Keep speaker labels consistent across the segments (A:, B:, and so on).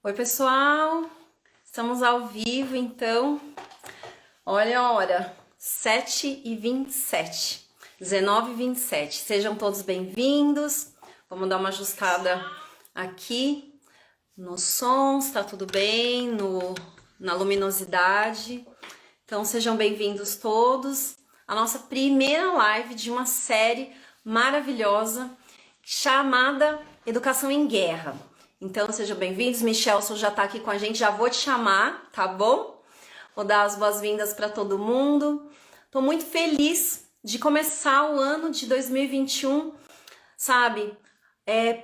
A: Oi, pessoal! Estamos ao vivo, então. Olha a hora, 7h27, 19h27. Sejam todos bem-vindos. Vamos dar uma ajustada aqui no som, está tudo bem, na luminosidade. Então, sejam bem-vindos todos. A nossa primeira live de uma série maravilhosa chamada Educação em Guerra. Então, sejam bem-vindos. Michelson já tá aqui com a gente, já vou te chamar, tá bom? Vou dar as boas-vindas para todo mundo. Tô muito feliz de começar o ano de 2021, sabe?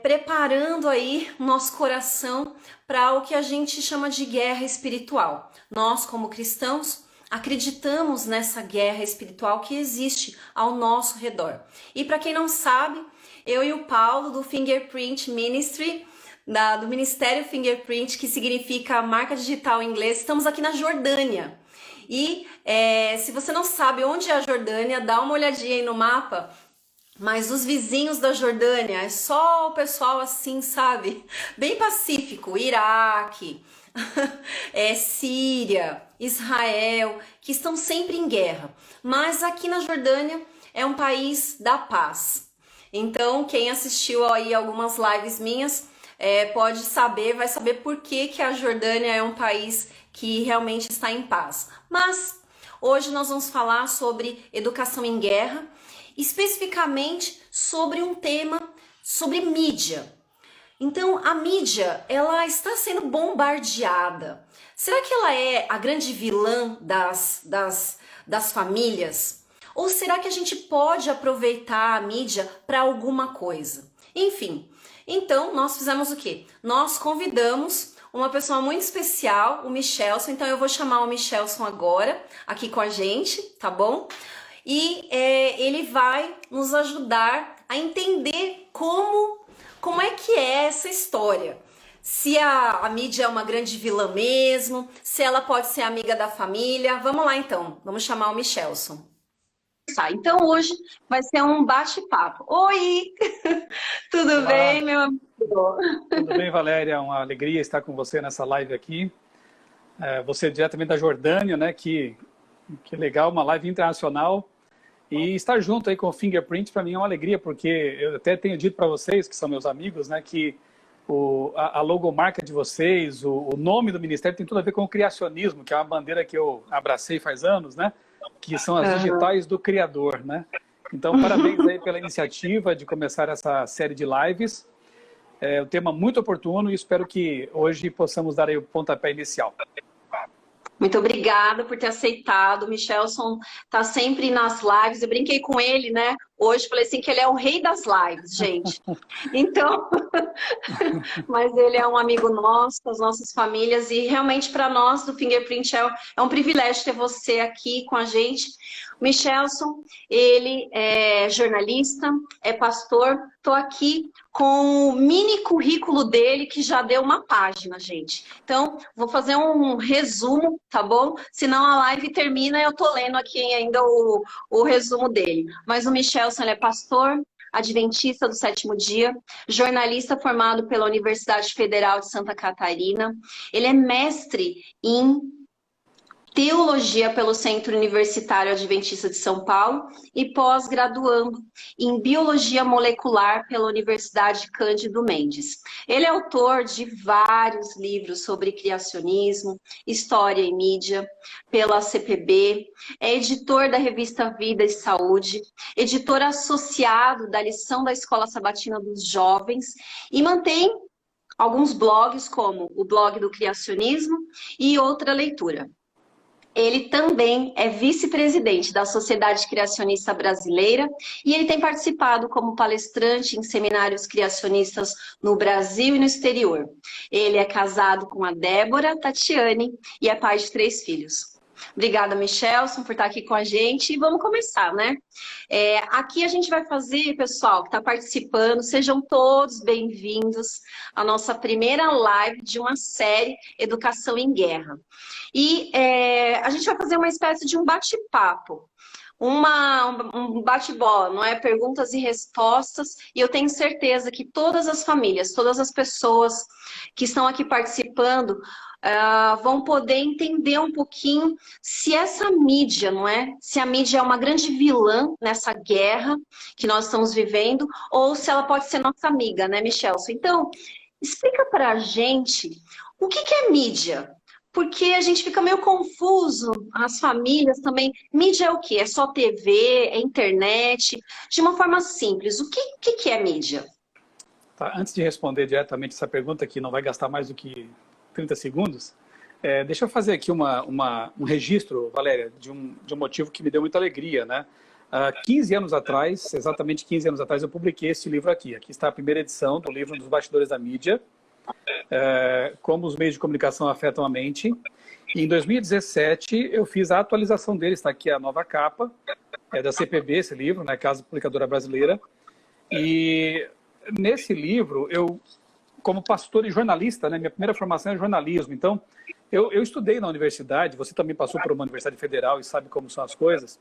A: Preparando aí o nosso coração para o que a gente chama de guerra espiritual. Nós, como cristãos, acreditamos nessa guerra espiritual que existe ao nosso redor. E para quem não sabe, eu e o Paulo do Fingerprint Ministry, do Ministério Fingerprint, que significa marca digital em inglês, estamos aqui na Jordânia. E se você não sabe onde é a Jordânia, dá uma olhadinha aí no mapa. Mas os vizinhos da Jordânia, é só o pessoal assim, sabe? Bem pacífico, Iraque, Síria, Israel, que estão sempre em guerra. Mas aqui na Jordânia é um país da paz. Então, quem assistiu aí algumas lives minhas, pode saber, vai saber por que a Jordânia é um país que realmente está em paz. Mas hoje nós vamos falar sobre educação em guerra, especificamente sobre um tema sobre mídia. Então, a mídia, ela está sendo bombardeada. Será que ela é a grande vilã das famílias? Ou será que a gente pode aproveitar a mídia para alguma coisa? Enfim, então nós fizemos o quê? Nós convidamos uma pessoa muito especial, o Michelson. Então eu vou chamar o Michelson agora, aqui com a gente, tá bom? E ele vai nos ajudar a entender como é que é essa história. Se a mídia é uma grande vilã mesmo, se ela pode ser amiga da família. Vamos lá então, vamos chamar o Michelson. Então hoje vai ser um bate-papo. Oi! Tudo
B: Olá.
A: bem, meu amigo?
B: Tudo bem, Valéria? É uma alegria estar com você nessa live aqui. Você é diretamente da Jordânia, né? Que legal, uma live internacional. E estar junto aí com o Fingerprint para mim é uma alegria, porque eu até tenho dito para vocês, que são meus amigos, né? Que a logomarca de vocês, o nome do ministério tem tudo a ver com o criacionismo, que é uma bandeira que eu abracei faz anos, né? Que são as digitais do Criador, né? Então, parabéns aí pela iniciativa de começar essa série de lives. É um tema muito oportuno e espero que hoje possamos dar aí o pontapé inicial.
A: Muito obrigada por ter aceitado. O Michelson tá sempre nas lives. Eu brinquei com ele, né? Hoje falei assim que ele é o rei das lives, gente. Então, mas ele é um amigo nosso, das nossas famílias, e realmente para nós do Fingerprint é um privilégio ter você aqui com a gente. O Michelson, ele é jornalista, é pastor. Tô aqui com o mini currículo dele, que já deu uma página, gente. Então, vou fazer um resumo, tá bom? Senão a live termina e eu tô lendo aqui ainda o resumo dele. Mas o Michelson, ele é pastor adventista do sétimo dia, jornalista formado pela Universidade Federal de Santa Catarina. Ele é mestre em teologia pelo Centro Universitário Adventista de São Paulo e pós-graduando em biologia molecular pela Universidade Cândido Mendes. Ele é autor de vários livros sobre criacionismo, história e mídia pela CPB, é editor da revista Vida e Saúde, editor associado da lição da Escola Sabatina dos Jovens e mantém alguns blogs como o blog do criacionismo e outra leitura. Ele também é vice-presidente da Sociedade Criacionista Brasileira e ele tem participado como palestrante em seminários criacionistas no Brasil e no exterior. Ele é casado com a Débora Tatiane e é pai de 3 filhos. Obrigada, Michelson, por estar aqui com a gente. E vamos começar, né? Aqui a gente vai fazer, pessoal, que está participando, sejam todos bem-vindos à nossa primeira live de uma série Educação em Guerra. E a gente vai fazer uma espécie de um bate-papo. um bate-bola, não é? Perguntas e respostas, e eu tenho certeza que todas as famílias, todas as pessoas que estão aqui participando vão poder entender um pouquinho se essa mídia, não é? Se a mídia é uma grande vilã nessa guerra que nós estamos vivendo, ou se ela pode ser nossa amiga, né, Michelson? Então, explica pra gente o que é mídia? Porque a gente fica meio confuso, as famílias também. Mídia é o quê? É só TV, é internet? De uma forma simples, o que é mídia?
B: Tá, antes de responder diretamente essa pergunta, que não vai gastar mais do que 30 segundos, deixa eu fazer aqui um registro, Valéria, de um motivo que me deu muita alegria, né? 15 anos atrás, exatamente 15 anos atrás, eu publiquei esse livro aqui. Aqui está a primeira edição do livro Dos Bastidores da Mídia, como os meios de comunicação afetam a mente. E em 2017 eu fiz a atualização dele, está aqui a nova capa, é da CPB esse livro, né, Casa Publicadora Brasileira. E nesse livro, eu, como pastor e jornalista, né, minha primeira formação é jornalismo, então eu estudei na universidade, você também passou por uma universidade federal e sabe como são as coisas.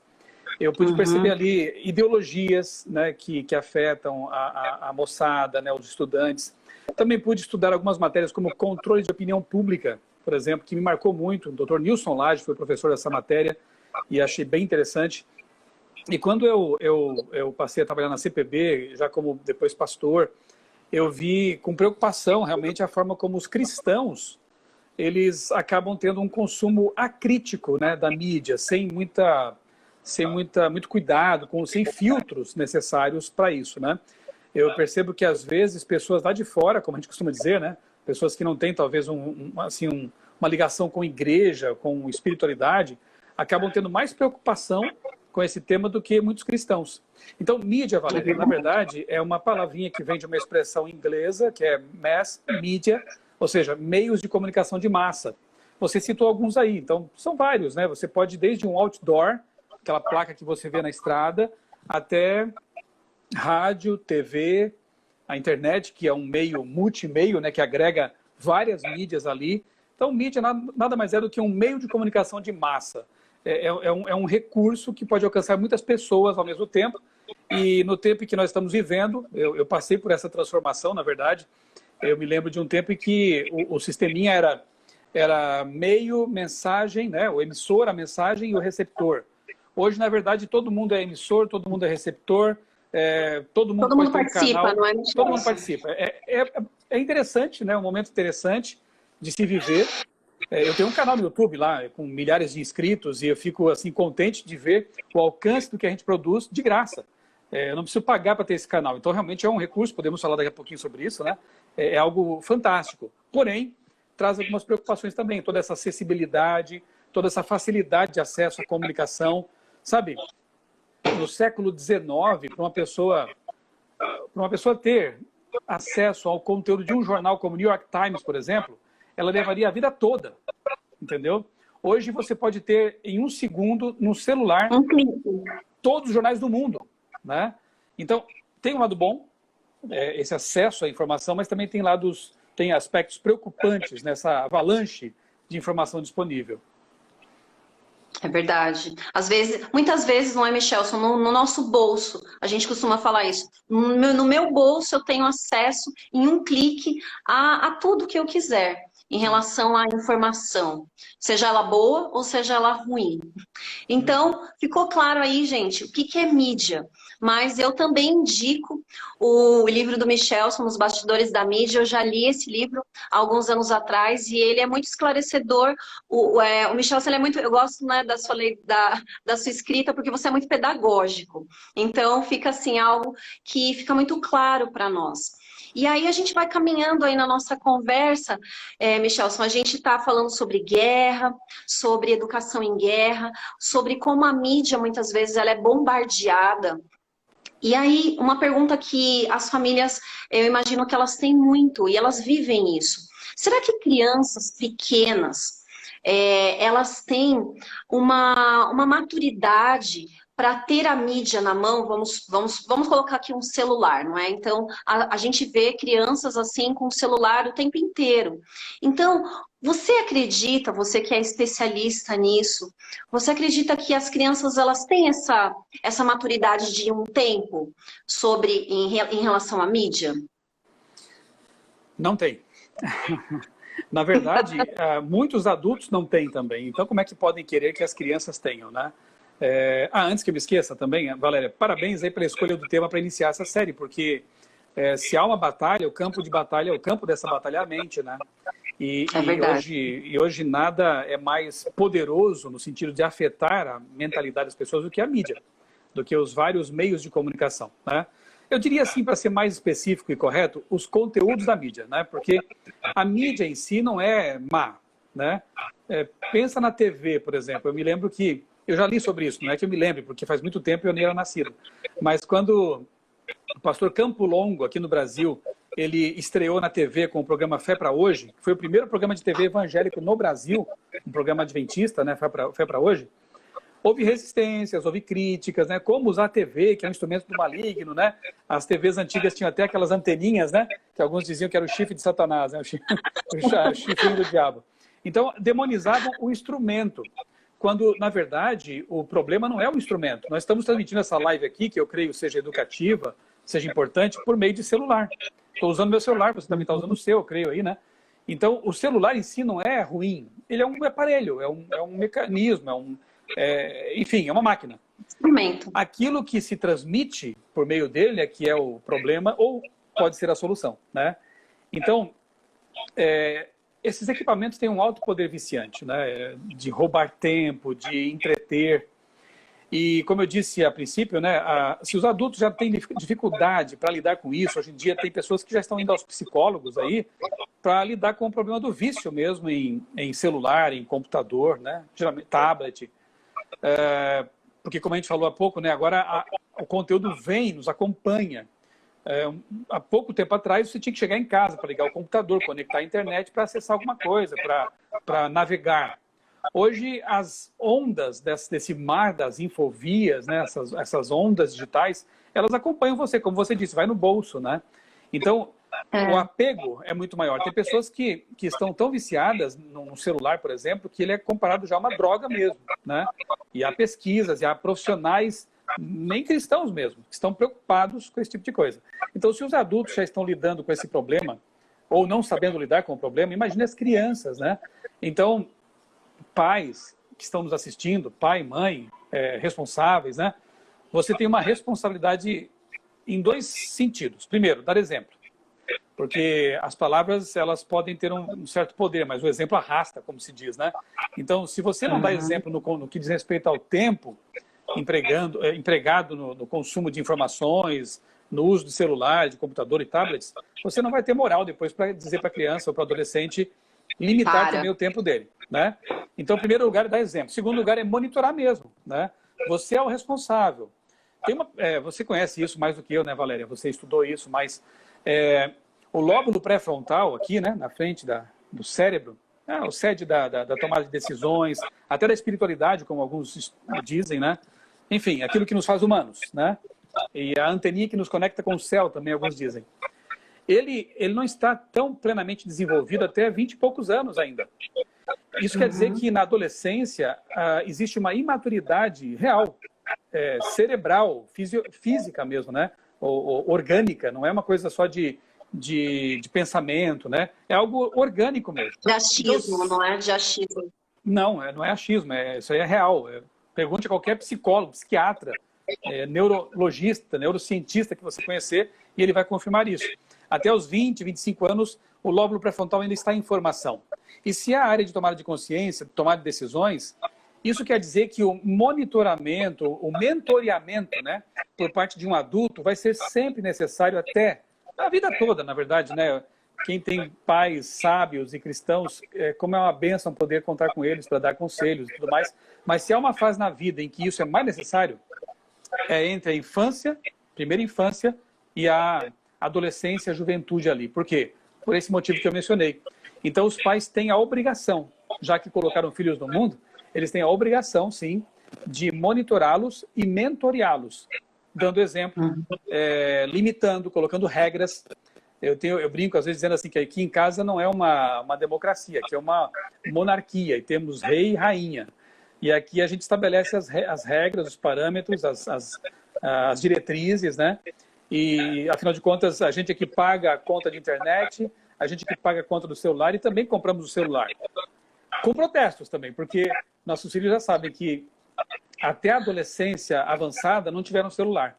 B: Eu pude perceber ali ideologias, né, que afetam a moçada, né, os estudantes. Também pude estudar algumas matérias como controle de opinião pública, por exemplo, que me marcou muito. O Dr. Nilson Lage foi professor dessa matéria e achei bem interessante. E quando eu passei a trabalhar na CPB, já como depois pastor, eu vi com preocupação realmente a forma como os cristãos eles acabam tendo um consumo acrítico, né, da mídia, sem muito cuidado, sem filtros necessários para isso, né? Eu percebo que às vezes pessoas lá de fora, como a gente costuma dizer, né, pessoas que não têm talvez uma ligação com igreja, com espiritualidade, acabam tendo mais preocupação com esse tema do que muitos cristãos. Então, mídia, Valéria, na verdade, é uma palavrinha que vem de uma expressão inglesa, que é mass media, ou seja, meios de comunicação de massa. Você citou alguns aí, então são vários, né? Você pode desde um outdoor, aquela placa que você vê na estrada, até rádio, TV, a internet, que é um meio multimeio, né, que agrega várias mídias ali. Então, mídia nada mais é do que um meio de comunicação de massa. É um recurso que pode alcançar muitas pessoas ao mesmo tempo. E no tempo em que nós estamos vivendo, eu passei por essa transformação, na verdade. Eu me lembro de um tempo em que o sisteminha era meio, mensagem, né, o emissor, a mensagem e o receptor. Hoje, na verdade, todo mundo é emissor, todo mundo é receptor, todo mundo pode ter um
A: participa,
B: canal,
A: não é?
B: todo mundo participa. É interessante, né? Um momento interessante de se viver. Eu tenho um canal no YouTube lá com milhares de inscritos e eu fico assim contente de ver o alcance do que a gente produz de graça. Eu não preciso pagar para ter esse canal. Então, realmente é um recurso, podemos falar daqui a pouquinho sobre isso, né? É algo fantástico. Porém, traz algumas preocupações também. Toda essa acessibilidade, toda essa facilidade de acesso à comunicação. Sabe, no século XIX, para uma pessoa ter acesso ao conteúdo de um jornal como o New York Times, por exemplo, ela levaria a vida toda, entendeu? Hoje você pode ter, em um segundo, no celular, todos os jornais do mundo, né? Então, tem um lado bom, esse acesso à informação, mas também tem aspectos preocupantes nessa avalanche de informação disponível.
A: É verdade. Muitas vezes, não é, Michelson, no nosso bolso, a gente costuma falar isso. No meu bolso eu tenho acesso em um clique a tudo que eu quiser em relação à informação, seja ela boa ou seja ela ruim. Então, ficou claro aí, gente, o que é mídia. Mas eu também indico o livro do Michelson, Nos Bastidores da Mídia. Eu já li esse livro há alguns anos atrás e ele é muito esclarecedor. O Michelson, ele é muito... Eu gosto, né, da sua escrita porque você é muito pedagógico. Então, fica assim, algo que fica muito claro para nós. E aí a gente vai caminhando aí na nossa conversa, Michelson, a gente está falando sobre guerra, sobre educação em guerra, sobre como a mídia muitas vezes ela é bombardeada. E aí, uma pergunta que as famílias, eu imagino que elas têm muito, e elas vivem isso. Será que crianças pequenas, elas têm uma maturidade para ter a mídia na mão, vamos colocar aqui um celular, não é? Então, a gente vê crianças assim com o celular o tempo inteiro. Então, você acredita, você que é especialista nisso, você acredita que as crianças elas têm essa maturidade de um tempo em relação à mídia?
B: Não tem. Na verdade, muitos adultos não têm também. Então, como é que podem querer que as crianças tenham, né? Antes que eu me esqueça também, Valéria, parabéns aí pela escolha do tema para iniciar essa série, porque se há uma batalha, o campo de batalha, o campo dessa batalha é a mente, né?
A: É verdade.
B: Hoje nada é mais poderoso no sentido de afetar a mentalidade das pessoas do que a mídia, do que os vários meios de comunicação, né? Eu diria assim, para ser mais específico e correto, os conteúdos da mídia, né? Porque a mídia em si não é má, né? Pensa na TV, por exemplo. Eu me lembro que eu já li sobre isso, não é que eu me lembre, porque faz muito tempo eu nem era nascido. Mas quando o pastor Campo Longo, aqui no Brasil, ele estreou na TV com o programa Fé para Hoje, que foi o primeiro programa de TV evangélico no Brasil, um programa adventista, né? Fé para Hoje. Houve resistências, houve críticas, né? Como usar a TV, que é um instrumento do maligno, né? As TVs antigas tinham até aquelas anteninhas, né? Que alguns diziam que era o chifre de Satanás, né? O chifre do diabo. Então, demonizavam o instrumento, quando, na verdade, o problema não é o instrumento. Nós estamos transmitindo essa live aqui, que eu creio seja educativa, seja importante, por meio de celular. Estou usando meu celular, você também está usando o seu, eu creio aí, né? Então, o celular em si não é ruim. Ele é um aparelho, é um mecanismo, enfim, é uma máquina.
A: Instrumento.
B: Aquilo que se transmite por meio dele é que é o problema ou pode ser a solução, né? Então, esses equipamentos têm um alto poder viciante, né? De roubar tempo, de entreter. E como eu disse a princípio, né? Se os adultos já têm dificuldade para lidar com isso, hoje em dia tem pessoas que já estão indo aos psicólogos aí para lidar com o problema do vício mesmo em celular, em computador, né? Geralmente tablet. Porque como a gente falou há pouco, né? Agora o conteúdo nos acompanha. Há pouco tempo atrás você tinha que chegar em casa para ligar o computador, conectar a internet para acessar alguma coisa, para navegar. Hoje as ondas desse mar das infovias, né? Essas ondas digitais, elas acompanham você, como você disse, vai no bolso, né? Então o apego é muito maior. Tem pessoas que estão tão viciadas no celular, por exemplo, que ele é comparado já a uma droga mesmo, né? E há pesquisas, e há profissionais, nem cristãos mesmo, que estão preocupados com esse tipo de coisa. Então, se os adultos já estão lidando com esse problema, ou não sabendo lidar com o problema, imagine as crianças, né? Então, pais que estão nos assistindo, pai, mãe, responsáveis, né? Você tem uma responsabilidade em dois sentidos. Primeiro, dar exemplo. Porque as palavras, elas podem ter um certo poder, mas o exemplo arrasta, como se diz, né? Então, se você não dá exemplo no que diz respeito ao tempo empregado no consumo de informações, no uso de celular, de computador e tablets, você não vai ter moral depois para dizer para a criança ou para o adolescente limitar também o tempo dele, né? Então, em primeiro lugar, é dar exemplo. Segundo lugar, é monitorar mesmo, né? Você é o responsável. Você conhece isso mais do que eu, né, Valéria? Você estudou isso, mas o lóbulo pré-frontal aqui, né, na frente do cérebro, o sede da tomada de decisões, até da espiritualidade, como alguns dizem, né? Enfim, aquilo que nos faz humanos, né? E a anteninha que nos conecta com o céu, também alguns dizem. Ele não está tão plenamente desenvolvido até 20 e poucos anos ainda. Isso quer dizer que na adolescência existe uma imaturidade real, cerebral, física mesmo, né? Ou orgânica, não é uma coisa só de pensamento, né? É algo orgânico mesmo.
A: De achismo, então, não é de achismo.
B: Não é achismo, isso aí é real. Pergunte a qualquer psicólogo, psiquiatra, neurologista, neurocientista que você conhecer, e ele vai confirmar isso. Até os 20, 25 anos, o lóbulo pré-frontal ainda está em formação. E se a área de tomada de consciência, tomada de decisões, isso quer dizer que o monitoramento, o mentoreamento, né, por parte de um adulto vai ser sempre necessário até a vida toda, na verdade, né? Quem tem pais sábios e cristãos, como é uma bênção poder contar com eles para dar conselhos e tudo mais. Mas se há uma fase na vida em que isso é mais necessário, é entre a infância, primeira infância, e a adolescência, a juventude ali. Por quê? Por esse motivo que eu mencionei. Então, os pais têm a obrigação, já que colocaram filhos no mundo, eles têm a obrigação, sim, de monitorá-los e mentoreá-los, dando exemplo, limitando, colocando regras. Eu brinco às vezes dizendo assim que aqui em casa não é uma democracia, que é uma monarquia, e temos rei e rainha. E aqui a gente estabelece as regras, os parâmetros, as diretrizes, né? E, afinal de contas, a gente aqui paga a conta de internet, a gente aqui paga a conta do celular e também compramos o celular. Com protestos também, porque nossos filhos já sabem que até a adolescência avançada não tiveram celular.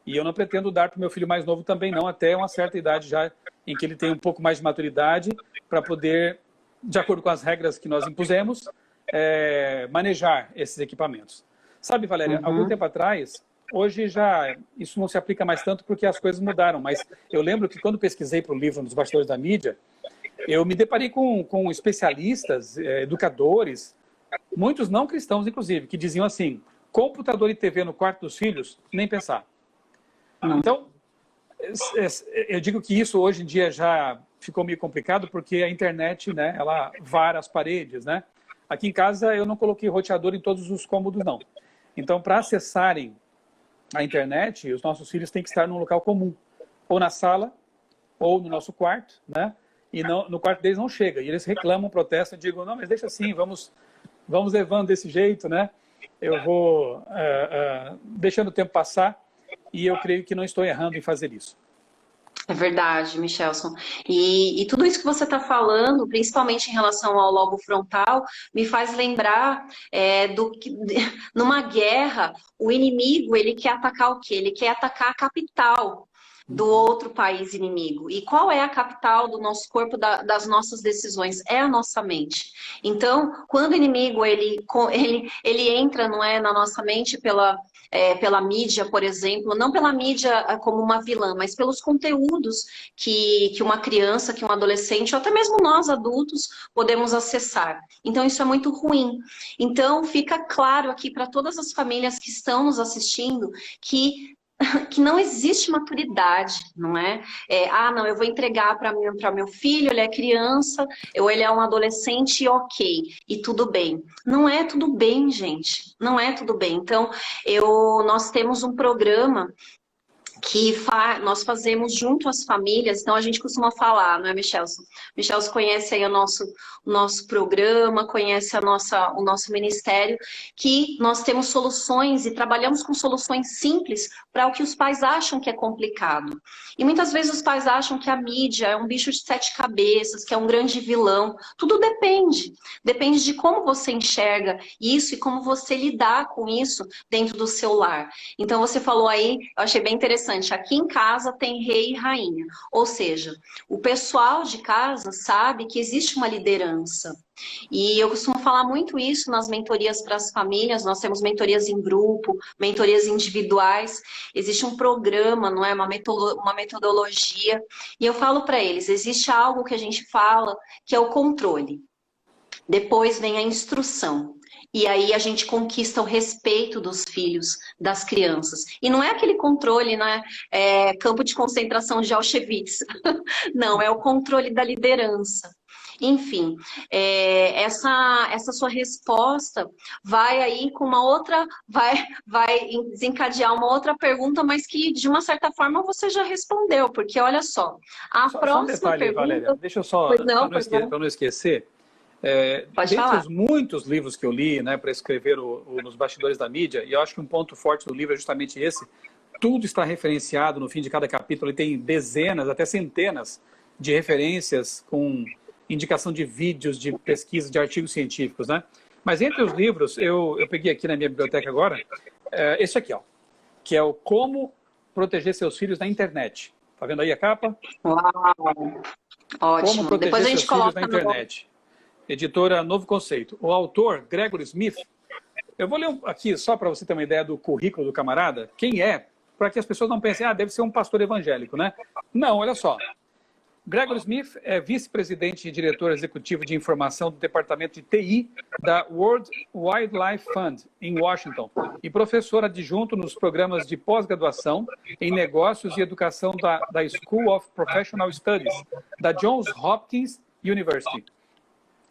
B: E eu não pretendo dar para o meu filho mais novo também não, até uma certa idade já em que ele tem um pouco mais de maturidade para poder, de acordo com as regras que nós impusemos, manejar esses equipamentos. Sabe, Valéria, algum tempo atrás, hoje já isso não se aplica mais tanto porque as coisas mudaram, mas eu lembro que quando pesquisei para o livro Nos Bastidores da Mídia, eu me deparei com especialistas, educadores, muitos não cristãos, inclusive, que diziam assim, computador e TV no quarto dos filhos, nem pensar. Então, eu digo que isso hoje em dia já ficou meio complicado porque a internet, né, ela vara as paredes, né? Aqui em casa eu não coloquei roteador em todos os cômodos, não. Então, para acessarem a internet, os nossos filhos têm que estar num local comum, ou na sala, ou no nosso quarto, né? E no quarto deles não chega. E eles reclamam, protestam, e digam, não, mas deixa assim, vamos levando desse jeito, né? Eu vou deixando o tempo passar. E eu creio que não estou errando em fazer isso.
A: É verdade, Michelson. E tudo isso que você está falando, principalmente em relação ao lobo frontal, me faz lembrar do que numa guerra, o inimigo ele quer atacar o quê? Ele quer atacar a capital do outro país inimigo. E qual é a capital do nosso corpo, das nossas decisões? É a nossa mente. Então, quando o inimigo ele entra, não é, na nossa mente pela mídia, por exemplo, não pela mídia como uma vilã, mas pelos conteúdos que uma criança, que um adolescente, ou até mesmo nós adultos, podemos acessar. Então, isso é muito ruim. Então, fica claro aqui para todas as famílias que estão nos assistindo que não existe maturidade, não é? Não, eu vou entregar para meu filho, ele é criança, ou ele é um adolescente, ok, e tudo bem. Não é tudo bem, gente, não é tudo bem. Então, nós temos um programa que nós fazemos junto às famílias, então a gente costuma falar, não é, Michelson? Michelson conhece aí o nosso programa, conhece o nosso ministério, que nós temos soluções e trabalhamos com soluções simples para o que os pais acham que é complicado. E muitas vezes os pais acham que a mídia é um bicho de 7 cabeças, que é um grande vilão. Tudo depende. Depende de como você enxerga isso e como você lidar com isso dentro do seu lar. Então você falou aí, eu achei bem interessante, aqui em casa tem rei e rainha, ou seja, o pessoal de casa sabe que existe uma liderança. E eu costumo falar muito isso nas mentorias para as famílias, nós temos mentorias em grupo, mentorias individuais, existe um programa, não é, uma metodologia, e eu falo para eles, existe algo que a gente fala que é o controle, depois vem a instrução. E aí a gente conquista o respeito dos filhos, das crianças. E não é aquele controle, né? Campo de concentração de Auschwitz. Não, é o controle da liderança. Enfim, essa sua resposta vai aí com uma outra, vai desencadear uma outra pergunta, mas que de uma certa forma você já respondeu, porque olha só, a próxima
B: um detalhe,
A: pergunta...
B: Valéria, deixa eu só, para não esquecer, dentre os muitos livros que eu li, né, para escrever Nos Bastidores da Mídia, e eu acho que um ponto forte do livro é justamente esse, tudo está referenciado no fim de cada capítulo, ele tem dezenas, até centenas de referências com indicação de vídeos, de pesquisa, de artigos científicos, né? Mas entre os livros, eu peguei aqui na minha biblioteca agora, esse aqui, ó, que é o Como Proteger Seus Filhos na Internet. Tá vendo aí a capa?
A: Uau! Ótimo.
B: Como Proteger
A: Depois a gente
B: Seus Filhos na
A: coloca
B: Internet. Editora Novo Conceito. O autor, Gregory Smith, eu vou ler aqui só para você ter uma ideia do currículo do camarada, quem é, para que as pessoas não pensem, deve ser um pastor evangélico, né? Não, olha só. Gregory Smith é vice-presidente e diretor executivo de informação do departamento de TI da World Wildlife Fund, em Washington, e professor adjunto nos programas de pós-graduação em negócios e educação da School of Professional Studies, da Johns Hopkins University.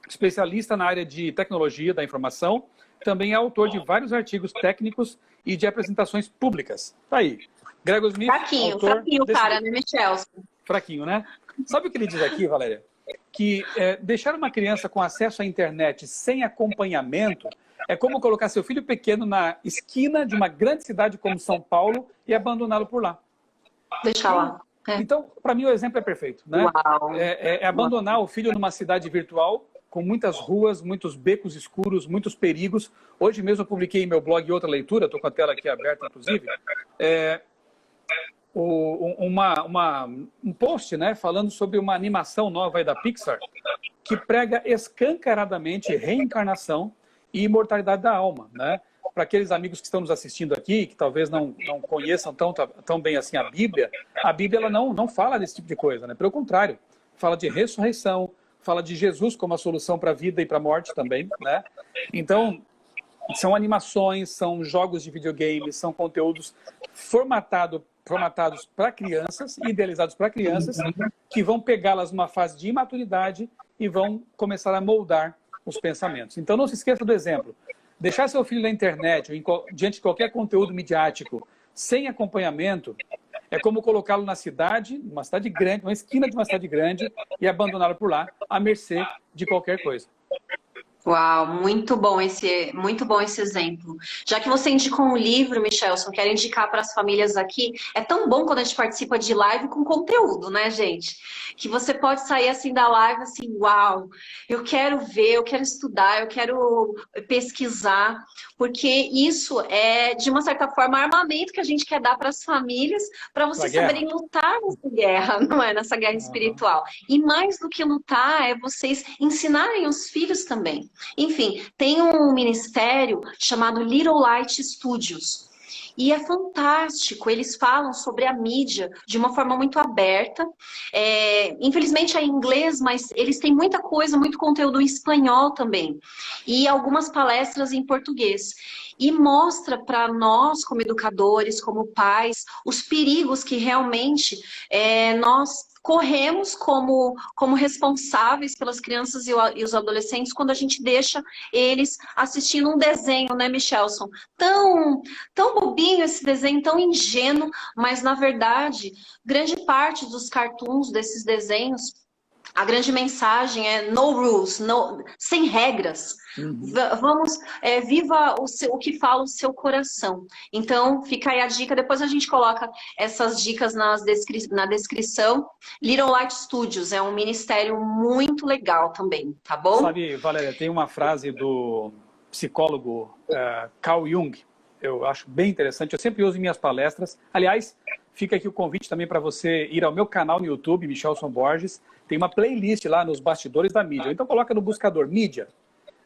B: Especialista na área de tecnologia da informação, também é autor de vários artigos técnicos e de apresentações públicas. Tá aí. Gregor Smith,
A: fraquinho, cara, né, Michelson?
B: Fraquinho, né? Sabe o que ele diz aqui, Valéria? Que deixar uma criança com acesso à internet sem acompanhamento é como colocar seu filho pequeno na esquina de uma grande cidade como São Paulo e abandoná-lo por lá.
A: Deixar lá.
B: Então, para mim, o exemplo é perfeito, né? É abandonar o filho numa cidade virtual com muitas ruas, muitos becos escuros, muitos perigos. Hoje mesmo eu publiquei em meu blog outra leitura, estou com a tela aqui aberta, inclusive, um post, né, falando sobre uma animação nova aí da Pixar que prega escancaradamente reencarnação e imortalidade da alma, né? Para aqueles amigos que estão nos assistindo aqui, que talvez não conheçam tão bem assim a Bíblia ela não fala desse tipo de coisa, né? Pelo contrário, fala de ressurreição, fala de Jesus como a solução para a vida e para a morte também, né? Então, são animações, são jogos de videogame, são conteúdos formatados para crianças, idealizados para crianças, que vão pegá-las numa fase de imaturidade e vão começar a moldar os pensamentos. Então, não se esqueça do exemplo. Deixar seu filho na internet, ou diante de qualquer conteúdo midiático, sem acompanhamento, é como colocá-lo na cidade, numa cidade grande, uma esquina de uma cidade grande, e abandoná-lo por lá, à mercê de qualquer coisa.
A: Uau, muito bom esse exemplo. Já que você indicou um livro, Michelson, quero indicar para as famílias aqui. É tão bom quando a gente participa de live com conteúdo, né, gente? Que você pode sair assim da live assim, uau, eu quero ver, eu quero estudar, eu quero pesquisar, porque isso é, de uma certa forma, armamento que a gente quer dar para as famílias, para vocês saberem lutar nessa guerra, não é? Nessa guerra espiritual. E mais do que lutar, é vocês ensinarem os filhos também. Enfim, tem um ministério chamado Little Light Studios. E é fantástico, eles falam sobre a mídia de uma forma muito aberta. Infelizmente é em inglês, mas eles têm muita coisa, muito conteúdo em espanhol também. E algumas palestras em português. E mostra para nós, como educadores, como pais, os perigos que realmente nós corremos como responsáveis pelas crianças e os adolescentes quando a gente deixa eles assistindo um desenho, né, Michelson? Tão bobinho esse desenho, tão ingênuo, mas na verdade, grande parte dos cartoons desses desenhos, a grande mensagem é no rules, sem regras. Vamos, viva o que fala o seu coração. Então, fica aí a dica. Depois a gente coloca essas dicas na descrição. Little Light Studios é um ministério muito legal também, tá bom?
B: Sabe, Valéria, tem uma frase do psicólogo Carl Jung, eu acho bem interessante, eu sempre uso em minhas palestras. Aliás, fica aqui o convite também para você ir ao meu canal no YouTube, Michelson Borges. Tem uma playlist lá nos bastidores da mídia. Então coloca no buscador mídia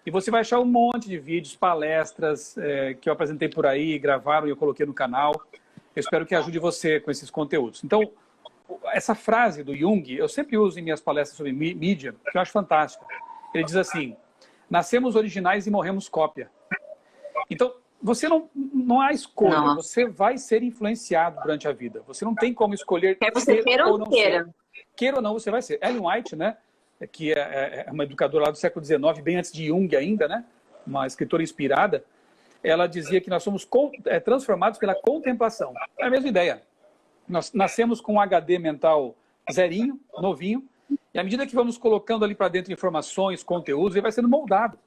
B: e você vai achar um monte de vídeos, palestras que eu apresentei por aí, gravaram e eu coloquei no canal. Eu espero que ajude você com esses conteúdos. Então, essa frase do Jung, eu sempre uso em minhas palestras sobre mídia, que eu acho fantástica. Ele diz assim: nascemos originais e morremos cópia. Então, você não há escolha, você vai ser influenciado durante a vida. Você não tem como escolher
A: você queira ou não queira.
B: Queira ou não, você vai ser. Ellen White, né, que é uma educadora lá do século XIX, bem antes de Jung ainda, né, uma escritora inspirada, ela dizia que nós somos transformados pela contemplação. É a mesma ideia. Nós nascemos com um HD mental zerinho, novinho, e à medida que vamos colocando ali para dentro informações, conteúdos, ele vai sendo moldado.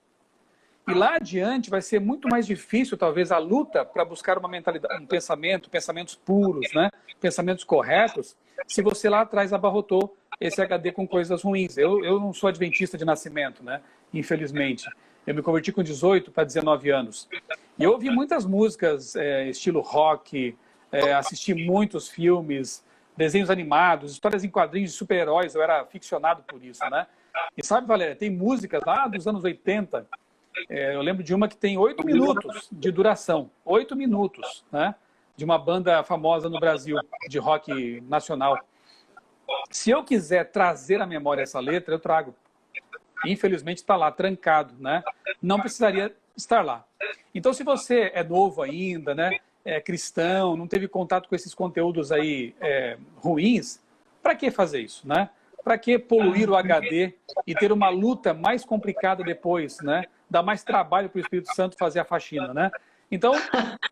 B: E lá adiante vai ser muito mais difícil, talvez, a luta para buscar uma mentalidade, pensamentos puros, né? Pensamentos corretos, se você lá atrás abarrotou esse HD com coisas ruins. Eu não sou adventista de nascimento, né? Infelizmente. Eu me converti com 18 para 19 anos. E eu ouvi muitas músicas estilo rock, assisti muitos filmes, desenhos animados, histórias em quadrinhos de super-heróis. Eu era ficcionado por isso, né? E sabe, Valéria, tem músicas lá dos anos 80... eu lembro de uma que tem 8 minutos de duração. 8 minutos, né? De uma banda famosa no Brasil, de rock nacional. Se eu quiser trazer à memória essa letra, eu trago. Infelizmente está lá, trancado, né? Não precisaria estar lá. Então, se você é novo ainda, né? É cristão, não teve contato com esses conteúdos aí ruins, para que fazer isso, né? Para que poluir o HD e ter uma luta mais complicada depois, né? dá mais trabalho para o Espírito Santo fazer a faxina, né? Então,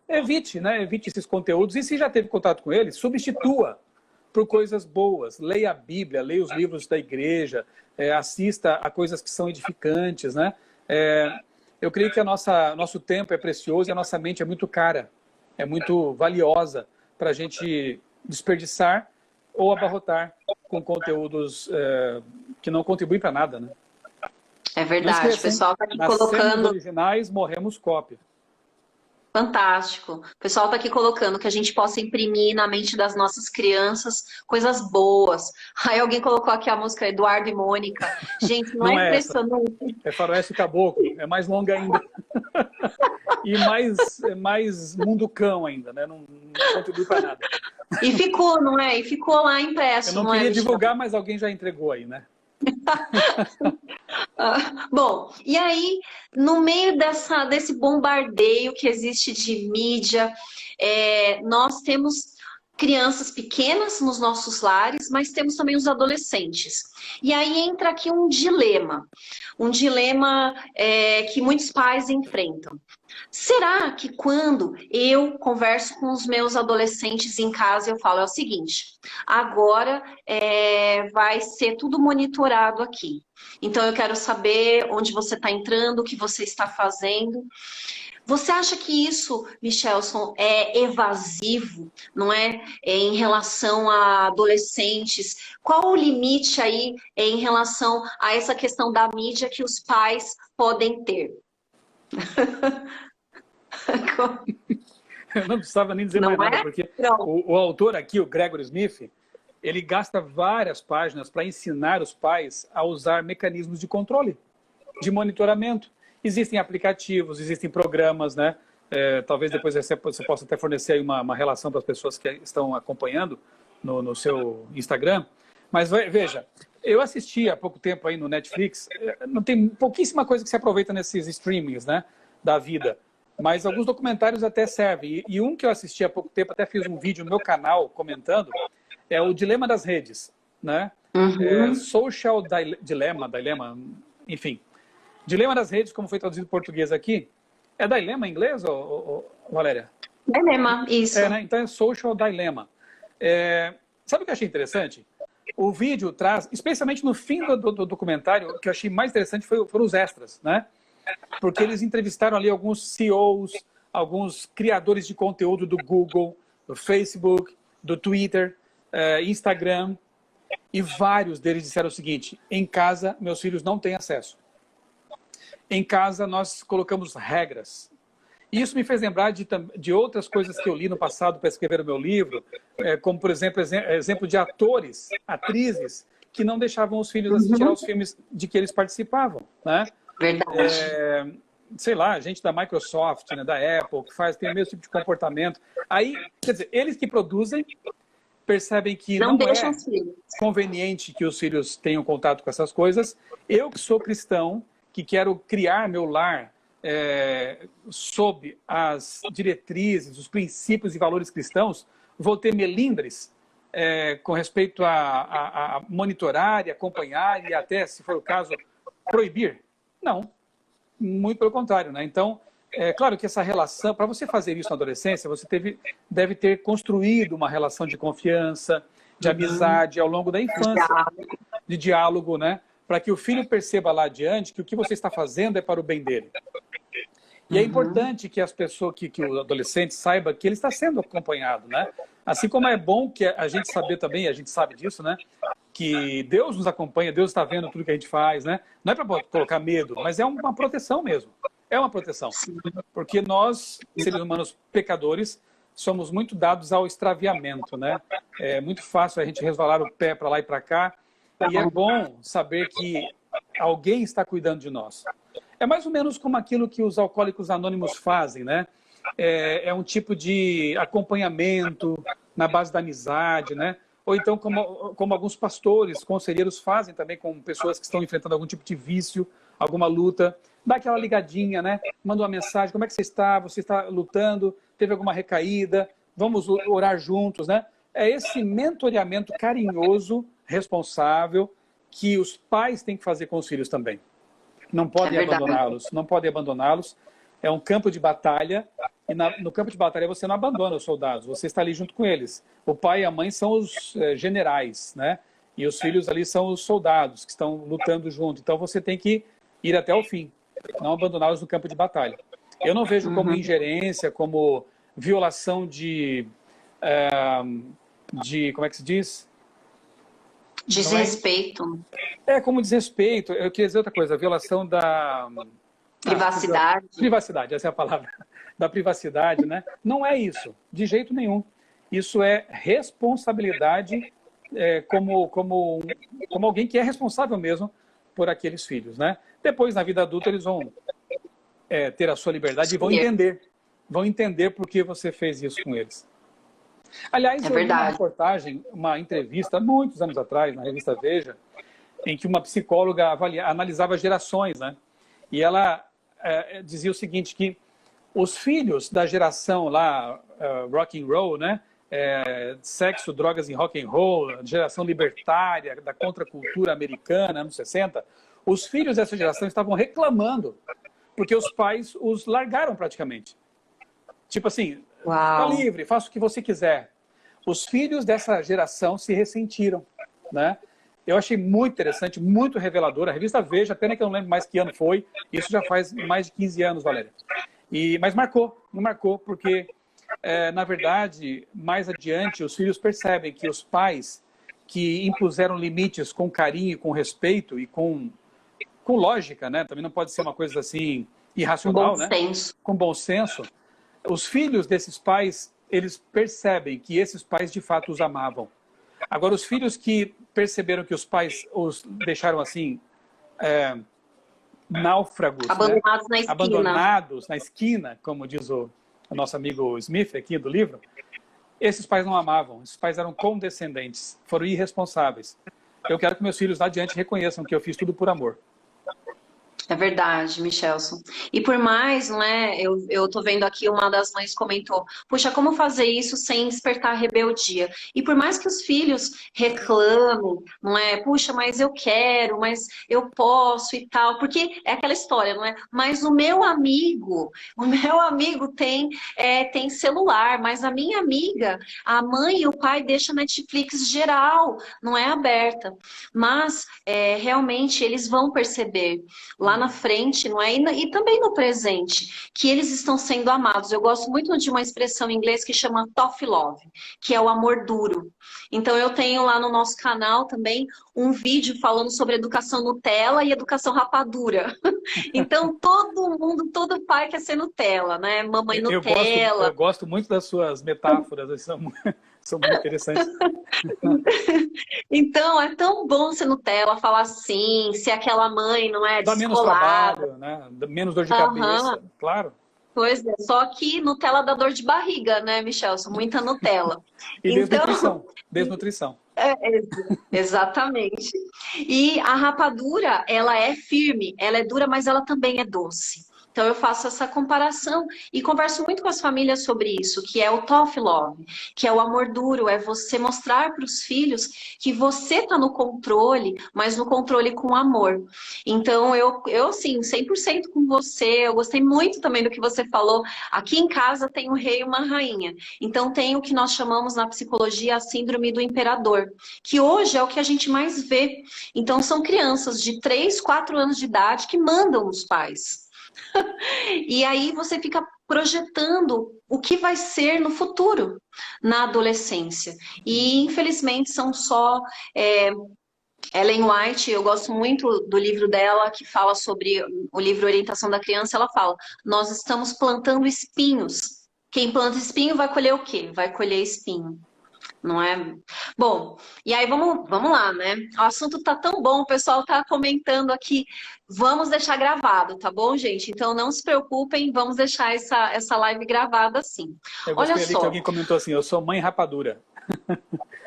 B: evite, né? Evite esses conteúdos. E se já teve contato com eles, substitua por coisas boas. Leia a Bíblia, leia os livros da igreja, assista a coisas que são edificantes, né? Eu creio que nosso tempo é precioso e a nossa mente é muito cara, é muito valiosa para a gente desperdiçar ou abarrotar com conteúdos que não contribuem para nada, né?
A: É verdade, o pessoal está aqui colocando...
B: originais, morremos cópia.
A: Fantástico. O pessoal está aqui colocando que a gente possa imprimir na mente das nossas crianças coisas boas. Aí alguém colocou aqui a música Eduardo e Mônica. Gente, não é impressionante?
B: É Faroeste Caboclo, é mais longa ainda. E mais munducão ainda, né? Não contribui para nada.
A: E ficou, não é? E ficou lá impresso.
B: Eu não queria divulgar, mas alguém já entregou aí, né?
A: Bom, e aí, no meio desse bombardeio que existe de mídia, nós temos crianças pequenas nos nossos lares, mas temos também os adolescentes. E aí entra aqui um dilema que muitos pais enfrentam. Será que quando eu converso com os meus adolescentes em casa, eu falo o seguinte, agora vai ser tudo monitorado aqui. Então eu quero saber onde você está entrando, o que você está fazendo. Você acha que isso, Michelson, é evasivo, não é? Em relação a adolescentes? Qual o limite aí em relação a essa questão da mídia que os pais podem ter?
B: Eu não precisava nem dizer mais nada, porque o autor aqui, o Gregory Smith, ele gasta várias páginas para ensinar os pais a usar mecanismos de controle, de monitoramento. Existem aplicativos, existem programas, né? Talvez depois você possa até fornecer aí uma relação para as pessoas que estão acompanhando no seu Instagram. Mas veja, eu assisti há pouco tempo aí no Netflix, não tem pouquíssima coisa que se aproveita nesses streamings, né, da vida, mas alguns documentários até servem. E um que eu assisti há pouco tempo, até fiz um vídeo no meu canal comentando, é o Dilema das Redes, né? Social Dilemma, enfim. Dilema das Redes, como foi traduzido em português aqui, é Dilemma em inglês, Valéria?
A: Dilemma, isso.
B: Né? Então é Social Dilemma. Sabe o que eu achei interessante? O vídeo traz, especialmente no fim do documentário, o que eu achei mais interessante foram os extras, né? Porque eles entrevistaram ali alguns CEOs, alguns criadores de conteúdo do Google, do Facebook, do Twitter, Instagram, e vários deles disseram o seguinte: em casa, meus filhos não têm acesso. Em casa, nós colocamos regras. E isso me fez lembrar de outras coisas que eu li no passado para escrever o meu livro, como, por exemplo de atores, atrizes, que não deixavam os filhos assistir aos filmes de que eles participavam, né?
A: Verdade.
B: Sei lá, gente da Microsoft, né, da Apple, que tem o mesmo tipo de comportamento. Aí, quer dizer, eles que produzem percebem que não é conveniente que os filhos tenham contato com essas coisas. Eu que sou cristão, que quero criar meu lar sob as diretrizes, os princípios e valores cristãos, vou ter melindres com respeito a monitorar e acompanhar e até, se for o caso, proibir? Não, muito pelo contrário, né? Então, é claro que essa relação, para você fazer isso na adolescência, você deve ter construído uma relação de confiança, de amizade ao longo da infância, de diálogo, né? Para que o filho perceba lá adiante que o que você está fazendo é para o bem dele. E é importante que as pessoas, que o adolescente saiba que ele está sendo acompanhado, né? Assim como é bom que a gente saber também, a gente sabe disso, né? Que Deus nos acompanha, Deus está vendo tudo que a gente faz, né? Não é para colocar medo, mas é uma proteção mesmo. É uma proteção. Porque nós, seres humanos pecadores, somos muito dados ao extraviamento, né? É muito fácil a gente resvalar o pé para lá e para cá. E é bom saber que alguém está cuidando de nós. É mais ou menos como aquilo que os alcoólicos anônimos fazem, né? É um tipo de acompanhamento na base da amizade, né? Ou então como alguns pastores, conselheiros fazem também com pessoas que estão enfrentando algum tipo de vício, alguma luta. Dá aquela ligadinha, né? Manda uma mensagem, como é que você está? Você está lutando? Teve alguma recaída? Vamos orar juntos, né? É esse mentoreamento carinhoso, responsável, que os pais têm que fazer com os filhos também. Não podem abandoná-los, não podem abandoná-los. É um campo de batalha, e no campo de batalha você não abandona os soldados, você está ali junto com eles. O pai e a mãe são os generais, né? E os filhos ali são os soldados que estão lutando junto. Então você tem que ir até o fim, não abandoná-los no campo de batalha. Eu não vejo como ingerência, como violação como é que se diz?
A: Desrespeito.
B: Como desrespeito. Eu queria dizer outra coisa, violação da...
A: Privacidade.
B: Privacidade, essa é a palavra. Da privacidade, né? Não é isso, de jeito nenhum. Isso é responsabilidade como alguém que é responsável mesmo por aqueles filhos, né? Depois, na vida adulta, eles vão ter a sua liberdade e vão entender por que você fez isso com eles. Aliás, eu vi uma reportagem, uma entrevista, muitos anos atrás, na revista Veja, em que uma psicóloga analisava gerações, né? E ela dizia o seguinte, que os filhos da geração lá, rock and roll, né? Sexo, drogas e rock and roll, geração libertária, da contracultura americana, anos 60, os filhos dessa geração estavam reclamando porque os pais os largaram praticamente. Tipo assim, tá livre, faça o que você quiser. Os filhos dessa geração se ressentiram, né? Eu achei muito interessante, muito revelador. A revista Veja, pena que eu não lembro mais que ano foi. Isso já faz mais de 15 anos, Valéria. Mas me marcou, porque, na verdade, mais adiante, os filhos percebem que os pais que impuseram limites com carinho, com respeito e com lógica, né? Também não pode ser uma coisa assim irracional, né? Com bom senso. Os filhos desses pais, eles percebem que esses pais de fato os amavam. Agora, os filhos que perceberam que os pais os deixaram assim, náufragos,
A: abandonados, né?
B: Abandonados na esquina, como diz o nosso amigo Smith aqui do livro, esses pais não amavam, esses pais eram condescendentes, foram irresponsáveis. Eu quero que meus filhos lá adiante reconheçam que eu fiz tudo por amor.
A: É verdade, Michelson. E por mais, não é? Eu tô vendo aqui, uma das mães comentou: puxa, como fazer isso sem despertar rebeldia? E por mais que os filhos reclamem, não é? Puxa, mas eu quero, mas eu posso e tal, porque é aquela história, não é? Mas o meu amigo tem celular, mas a minha amiga, a mãe e o pai deixam Netflix geral, não é aberta. Mas realmente eles vão perceber lá na frente, não é? E também no presente, que eles estão sendo amados. Eu gosto muito de uma expressão em inglês que chama tough love, que é o amor duro. Então eu tenho lá no nosso canal também um vídeo falando sobre educação Nutella e educação rapadura. Então todo pai quer ser Nutella, né? Mamãe Nutella.
B: Eu gosto muito das suas metáforas, são muito interessantes.
A: Então, é tão bom ser Nutella, falar assim, ser aquela mãe, não é?
B: Dá menos trabalho, né? Menos dor de cabeça, claro.
A: Pois é, só que Nutella dá dor de barriga, né, Michelson? Muita Nutella.
B: E desnutrição.
A: Exatamente. E a rapadura, ela é firme, ela é dura, mas ela também é doce. Então eu faço essa comparação e converso muito com as famílias sobre isso, que é o tough love, que é o amor duro, é você mostrar para os filhos que você está no controle, mas no controle com amor. Então eu assim, 100% com você, eu gostei muito também do que você falou. Aqui em casa tem um rei e uma rainha, então tem o que nós chamamos na psicologia a síndrome do imperador, que hoje é o que a gente mais vê. Então são crianças de 3, 4 anos de idade que mandam os pais. E aí você fica projetando o que vai ser no futuro, na adolescência. E infelizmente são só... Ellen White, eu gosto muito do livro dela, que fala sobre o livro Orientação da Criança. Ela fala: nós estamos plantando espinhos. Quem planta espinho vai colher o quê? Vai colher espinho. Não é? Bom, e aí vamos lá, né? O assunto tá tão bom, o pessoal tá comentando aqui. Vamos deixar gravado, tá bom, gente? Então não se preocupem, vamos deixar essa live gravada assim.
B: Eu gostei ali que alguém comentou assim: eu sou mãe rapadura.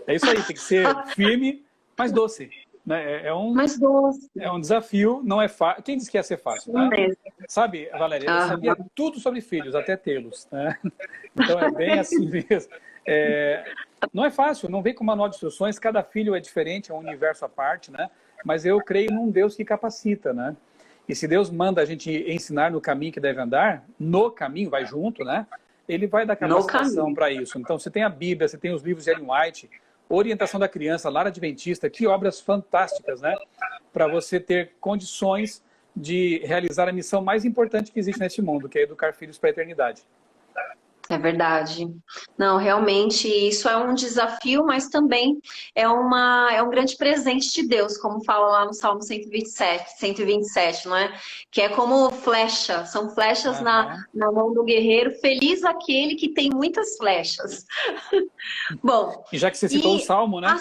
B: É isso aí, tem que ser firme, mas doce. Né?
A: Mais doce.
B: É um desafio, não é fácil. Quem disse que ia ser fácil? Né? Sabe, Valéria, eu sabia tudo sobre filhos, até tê-los. Né? Então é bem assim mesmo. Não é fácil, não vem com manual de instruções, cada filho é diferente, é um universo à parte, né? Mas eu creio num Deus que capacita, né? E se Deus manda a gente ensinar no caminho que deve andar, no caminho, vai junto, né? Ele vai dar capacitação para isso. Então, você tem a Bíblia, você tem os livros de Ellen White, Orientação da Criança, Lar Adventista, que obras fantásticas, né? Para você ter condições de realizar a missão mais importante que existe neste mundo, que é educar filhos para a eternidade.
A: É verdade. Não, realmente isso é um desafio, mas também é um grande presente de Deus, como fala lá no Salmo 127, não é? Que é como flecha, são flechas na mão do guerreiro, feliz aquele que tem muitas flechas. Bom,
B: e já que você citou o Salmo, né?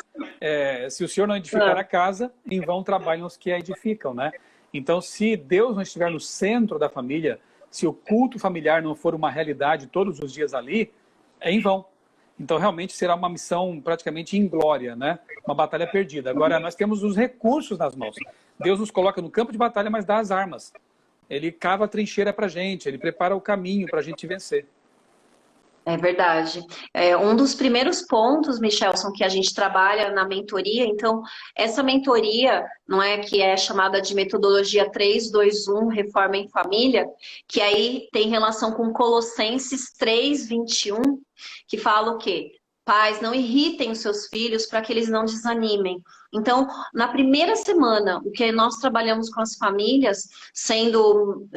B: Se o Senhor não edificar a casa, em vão trabalham os que a edificam, né? Então, se Deus não estiver no centro da família, se o culto familiar não for uma realidade todos os dias ali, é em vão. Então, realmente será uma missão praticamente inglória, né? Uma batalha perdida. Agora, nós temos os recursos nas mãos. Deus nos coloca no campo de batalha, mas dá as armas. Ele cava a trincheira para a gente, ele prepara o caminho para a gente vencer.
A: É verdade. Um dos primeiros pontos, Michelson, que a gente trabalha na mentoria, então, essa mentoria, não é, que é chamada de metodologia 3-2-1, Reforma em Família, que aí tem relação com Colossenses 3:21, que fala o quê? Pais, não irritem os seus filhos para que eles não desanimem. Então, na primeira semana, o que nós trabalhamos com as famílias, sendo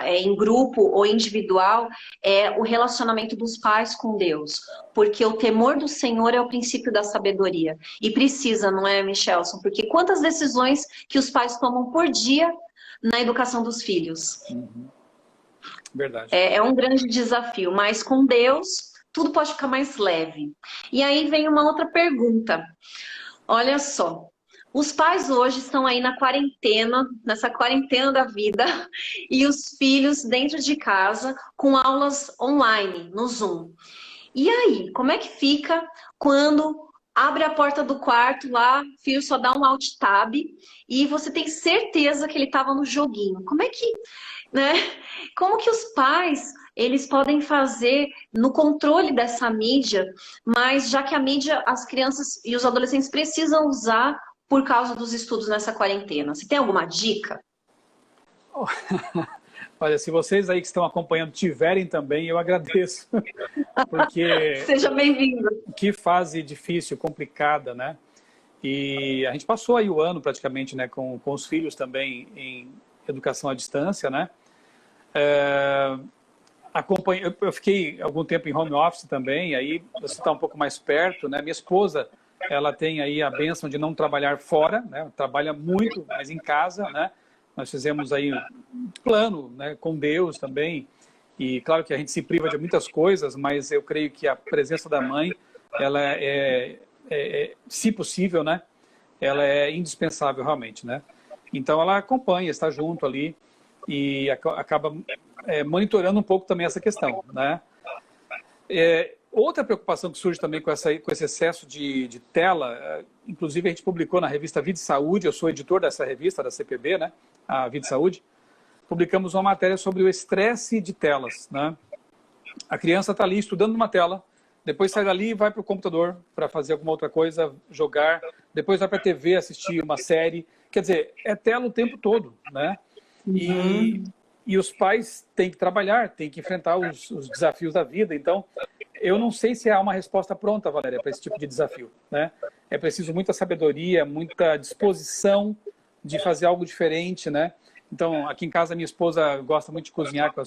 A: em grupo ou individual, é o relacionamento dos pais com Deus. Porque o temor do Senhor é o princípio da sabedoria. E precisa, não é, Michelson? Porque quantas decisões que os pais tomam por dia na educação dos filhos?
B: Verdade.
A: É um grande desafio, mas com Deus tudo pode ficar mais leve. E aí vem uma outra pergunta. Olha só, os pais hoje estão aí na quarentena, nessa quarentena da vida, e os filhos dentro de casa com aulas online, no Zoom. E aí, como é que fica quando abre a porta do quarto lá, o filho só dá um alt tab e você tem certeza que ele estava no joguinho? Como é que, né? Como que os pais eles podem fazer no controle dessa mídia, mas já que a mídia as crianças e os adolescentes precisam usar por causa dos estudos nessa quarentena? Você tem alguma dica?
B: Olha, se vocês aí que estão acompanhando tiverem também, eu agradeço. Porque
A: seja bem-vindo.
B: Que fase difícil, complicada, né? E a gente passou aí o ano praticamente, né, com os filhos também em educação à distância, né? Eu fiquei algum tempo em home office também, aí você está um pouco mais perto, né? Minha esposa, ela tem aí a bênção de não trabalhar fora, né? Trabalha muito, mas em casa, né? Nós fizemos aí um plano, né, com Deus também, e claro que a gente se priva de muitas coisas, mas eu creio que a presença da mãe, ela se possível, né? Ela é indispensável realmente, né? Então ela acompanha, está junto ali e acaba monitorando um pouco também essa questão, né? Outra preocupação que surge também com esse excesso de tela, inclusive a gente publicou na revista Vida e Saúde, eu sou editor dessa revista, da CPB, né? A Vida e Saúde, publicamos uma matéria sobre o estresse de telas, né? A criança está ali estudando numa tela, depois sai dali e vai para o computador para fazer alguma outra coisa, jogar, depois vai para a TV assistir uma série, quer dizer, é tela o tempo todo, né? E os pais têm que trabalhar, têm que enfrentar os desafios da vida. Então, eu não sei se há uma resposta pronta, Valéria, para esse tipo de desafio, né? É preciso muita sabedoria, muita disposição de fazer algo diferente, né? Então, aqui em casa, minha esposa gosta muito de cozinhar com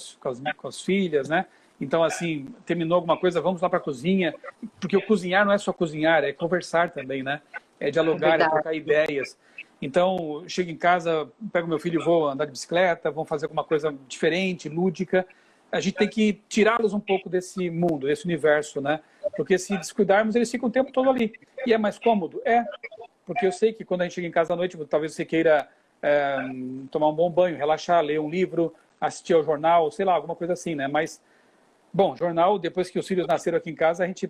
B: as filhas, né? Então, assim, terminou alguma coisa, vamos lá para a cozinha. Porque o cozinhar não é só cozinhar, é conversar também, né? É dialogar, é trocar ideias. Então, chego em casa, pego meu filho e vou andar de bicicleta, vamos fazer alguma coisa diferente, lúdica. A gente tem que tirá-los um pouco desse mundo, desse universo, né? Porque se descuidarmos, eles ficam o tempo todo ali. E é mais cômodo? Porque eu sei que quando a gente chega em casa à noite, talvez você queira tomar um bom banho, relaxar, ler um livro, assistir ao jornal, sei lá, alguma coisa assim, né? Mas, bom, jornal, depois que os filhos nasceram aqui em casa, a gente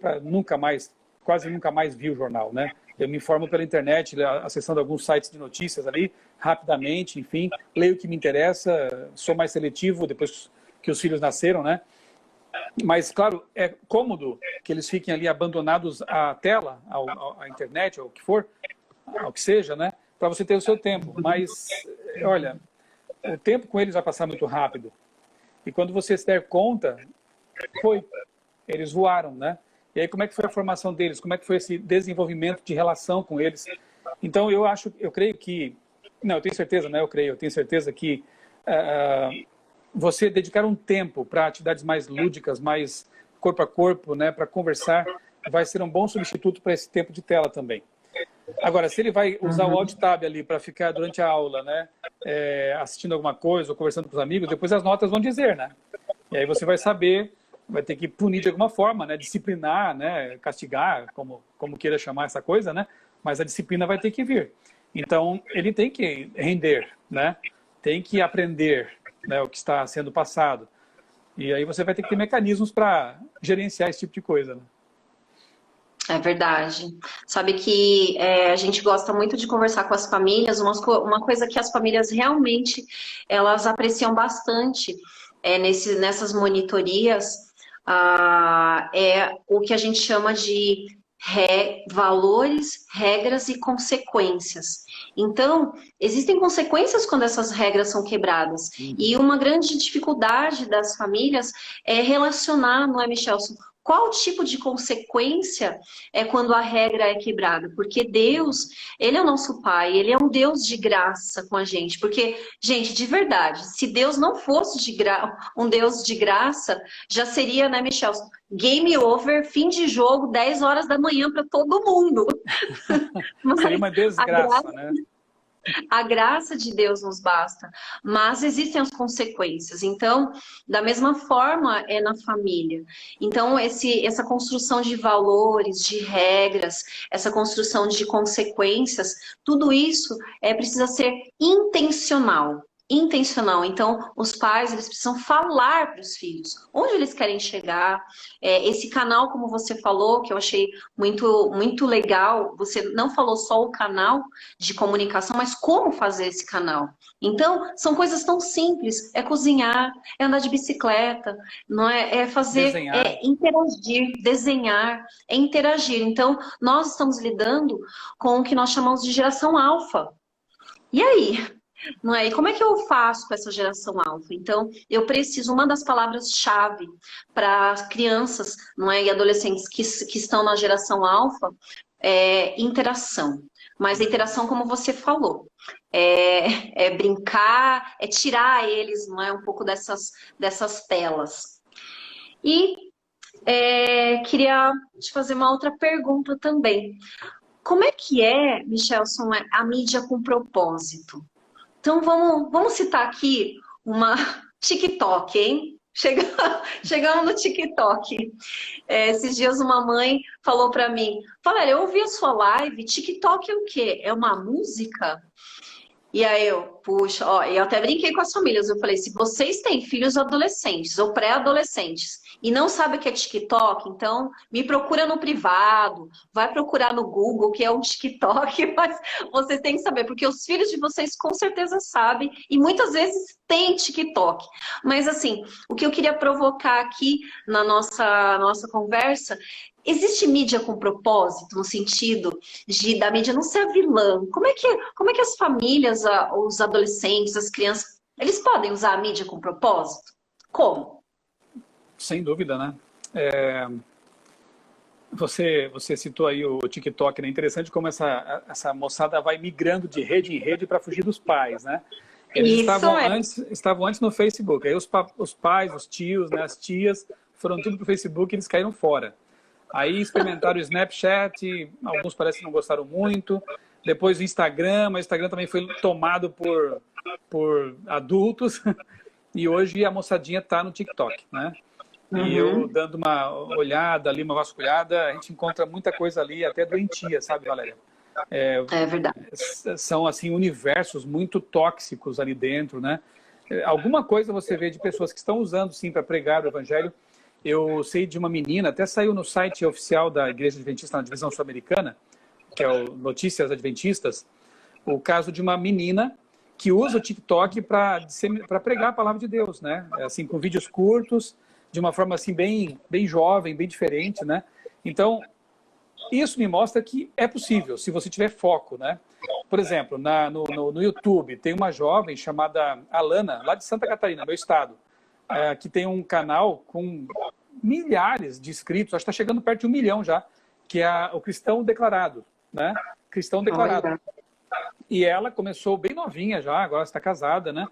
B: quase nunca mais viu o jornal, né? Eu me informo pela internet, acessando alguns sites de notícias ali, rapidamente, enfim, leio o que me interessa, sou mais seletivo depois que os filhos nasceram, né? Mas, claro, é cômodo que eles fiquem ali abandonados à tela, à internet, ao que for, ao que seja, né? para você ter o seu tempo. Mas, olha, o tempo com eles vai passar muito rápido. E quando você se der conta, eles voaram, né? E aí como é que foi a formação deles? Como é que foi esse desenvolvimento de relação com eles? Então eu creio que, não, eu tenho certeza, né? Eu tenho certeza que você dedicar um tempo para atividades mais lúdicas, mais corpo a corpo, né? Para conversar, vai ser um bom substituto para esse tempo de tela também. Agora, se ele vai usar o Alt Tab ali para ficar durante a aula, né, assistindo alguma coisa ou conversando com os amigos, depois as notas vão dizer, né? E aí você vai saber, vai ter que punir de alguma forma, né, disciplinar, né, castigar, como queira chamar essa coisa, né? Mas a disciplina vai ter que vir. Então, ele tem que render, né? Tem que aprender, né, o que está sendo passado. E aí você vai ter que ter mecanismos para gerenciar esse tipo de coisa, né?
A: É verdade. Sabe que a gente gosta muito de conversar com as famílias, uma coisa que as famílias realmente elas apreciam bastante nessas monitorias é o que a gente chama de valores, regras e consequências. Então, existem consequências quando essas regras são quebradas. E uma grande dificuldade das famílias é relacionar, não é, Michelson? Qual tipo de consequência é quando a regra é quebrada? Porque Deus, Ele é o nosso Pai, Ele é um Deus de graça com a gente. Porque, gente, de verdade, se Deus não fosse um Deus de graça, já seria, né, Michel? Game over, fim de jogo, 10 horas da manhã para todo mundo.
B: Seria uma desgraça, né?
A: A graça de Deus nos basta, mas existem as consequências. Então, da mesma forma é na família. Então, essa construção de valores, de regras, essa construção de consequências, tudo isso precisa ser intencional. Intencional. Então, os pais eles precisam falar para os filhos onde eles querem chegar. Esse canal, como você falou, que eu achei muito, muito legal, você não falou só o canal de comunicação, mas como fazer esse canal. Então, são coisas tão simples, é cozinhar, é andar de bicicleta, não é fazer,
B: desenhar.
A: Interagir, desenhar, é interagir. Então, nós estamos lidando com o que nós chamamos de geração alfa. E aí? Não é? E como é que eu faço com essa geração alfa? Então, eu preciso, uma das palavras-chave para as crianças, não é, e adolescentes que estão na geração alfa é interação. Mas a interação, como você falou, é brincar, é tirar eles, não é, um pouco dessas telas. E queria te fazer uma outra pergunta também. Como é que Michelson, a mídia com propósito? Então, vamos citar aqui uma TikTok, hein? Chegamos no TikTok. Esses dias uma mãe falou para mim, Valéria, eu ouvi a sua live, TikTok é o quê? É uma música? E aí puxa, eu até brinquei com as famílias, eu falei, se vocês têm filhos adolescentes ou pré-adolescentes e não sabem o que é TikTok, então me procura no privado, vai procurar no Google o que é um TikTok, mas vocês têm que saber, porque os filhos de vocês com certeza sabem e muitas vezes tem TikTok. Mas assim, o que eu queria provocar aqui na nossa conversa, existe mídia com propósito, no sentido da mídia não ser a vilã? Como é que as famílias, os adolescentes, as crianças, eles podem usar a mídia com propósito? Como?
B: Sem dúvida, né? Você citou aí o TikTok, né? Interessante como essa moçada vai migrando de rede em rede para fugir dos pais, né? Eles estavam antes no Facebook, aí os pais, os tios, né, as tias, foram tudo para o Facebook e eles caíram fora. Aí experimentaram o Snapchat, alguns parece que não gostaram muito. Depois o Instagram, mas o Instagram também foi tomado por adultos. E hoje a moçadinha está no TikTok, né? E eu dando uma olhada ali, uma vasculhada, a gente encontra muita coisa ali, até doentia, sabe, Valéria?
A: É verdade.
B: São, assim, universos muito tóxicos ali dentro, né? Alguma coisa você vê de pessoas que estão usando, sim, para pregar o evangelho. Eu sei de uma menina, até saiu no site oficial da Igreja Adventista na Divisão Sul-Americana, que é o Notícias Adventistas, o caso de uma menina que usa o TikTok para pregar a palavra de Deus, né? Assim, com vídeos curtos, de uma forma assim bem jovem, bem diferente, né? Então, isso me mostra que é possível, se você tiver foco, né? Por exemplo, no YouTube, tem uma jovem chamada Alana, lá de Santa Catarina, meu estado, que tem um canal com milhares de inscritos, acho que está chegando perto de 1 milhão já, que é o Cristão Declarado, né? Cristão Declarado.
A: Olha.
B: E ela começou bem novinha já, agora está casada, né?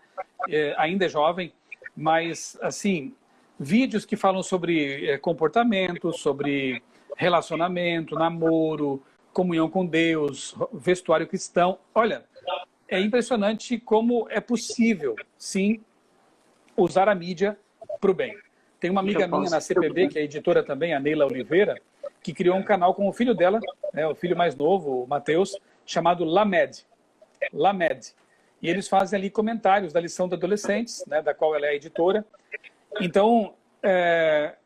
B: Ainda é jovem, mas, assim, vídeos que falam sobre comportamento, sobre relacionamento, namoro, comunhão com Deus, vestuário cristão. Olha, é impressionante como é possível, sim, usar a mídia para o bem. Tem uma amiga minha na CPB, que é editora também, a Neila Oliveira, que criou um canal com o filho dela, né, o filho mais novo, o Matheus, chamado Lamed. Lamed. E eles fazem ali comentários da lição de adolescentes, né, da qual ela é editora. Então,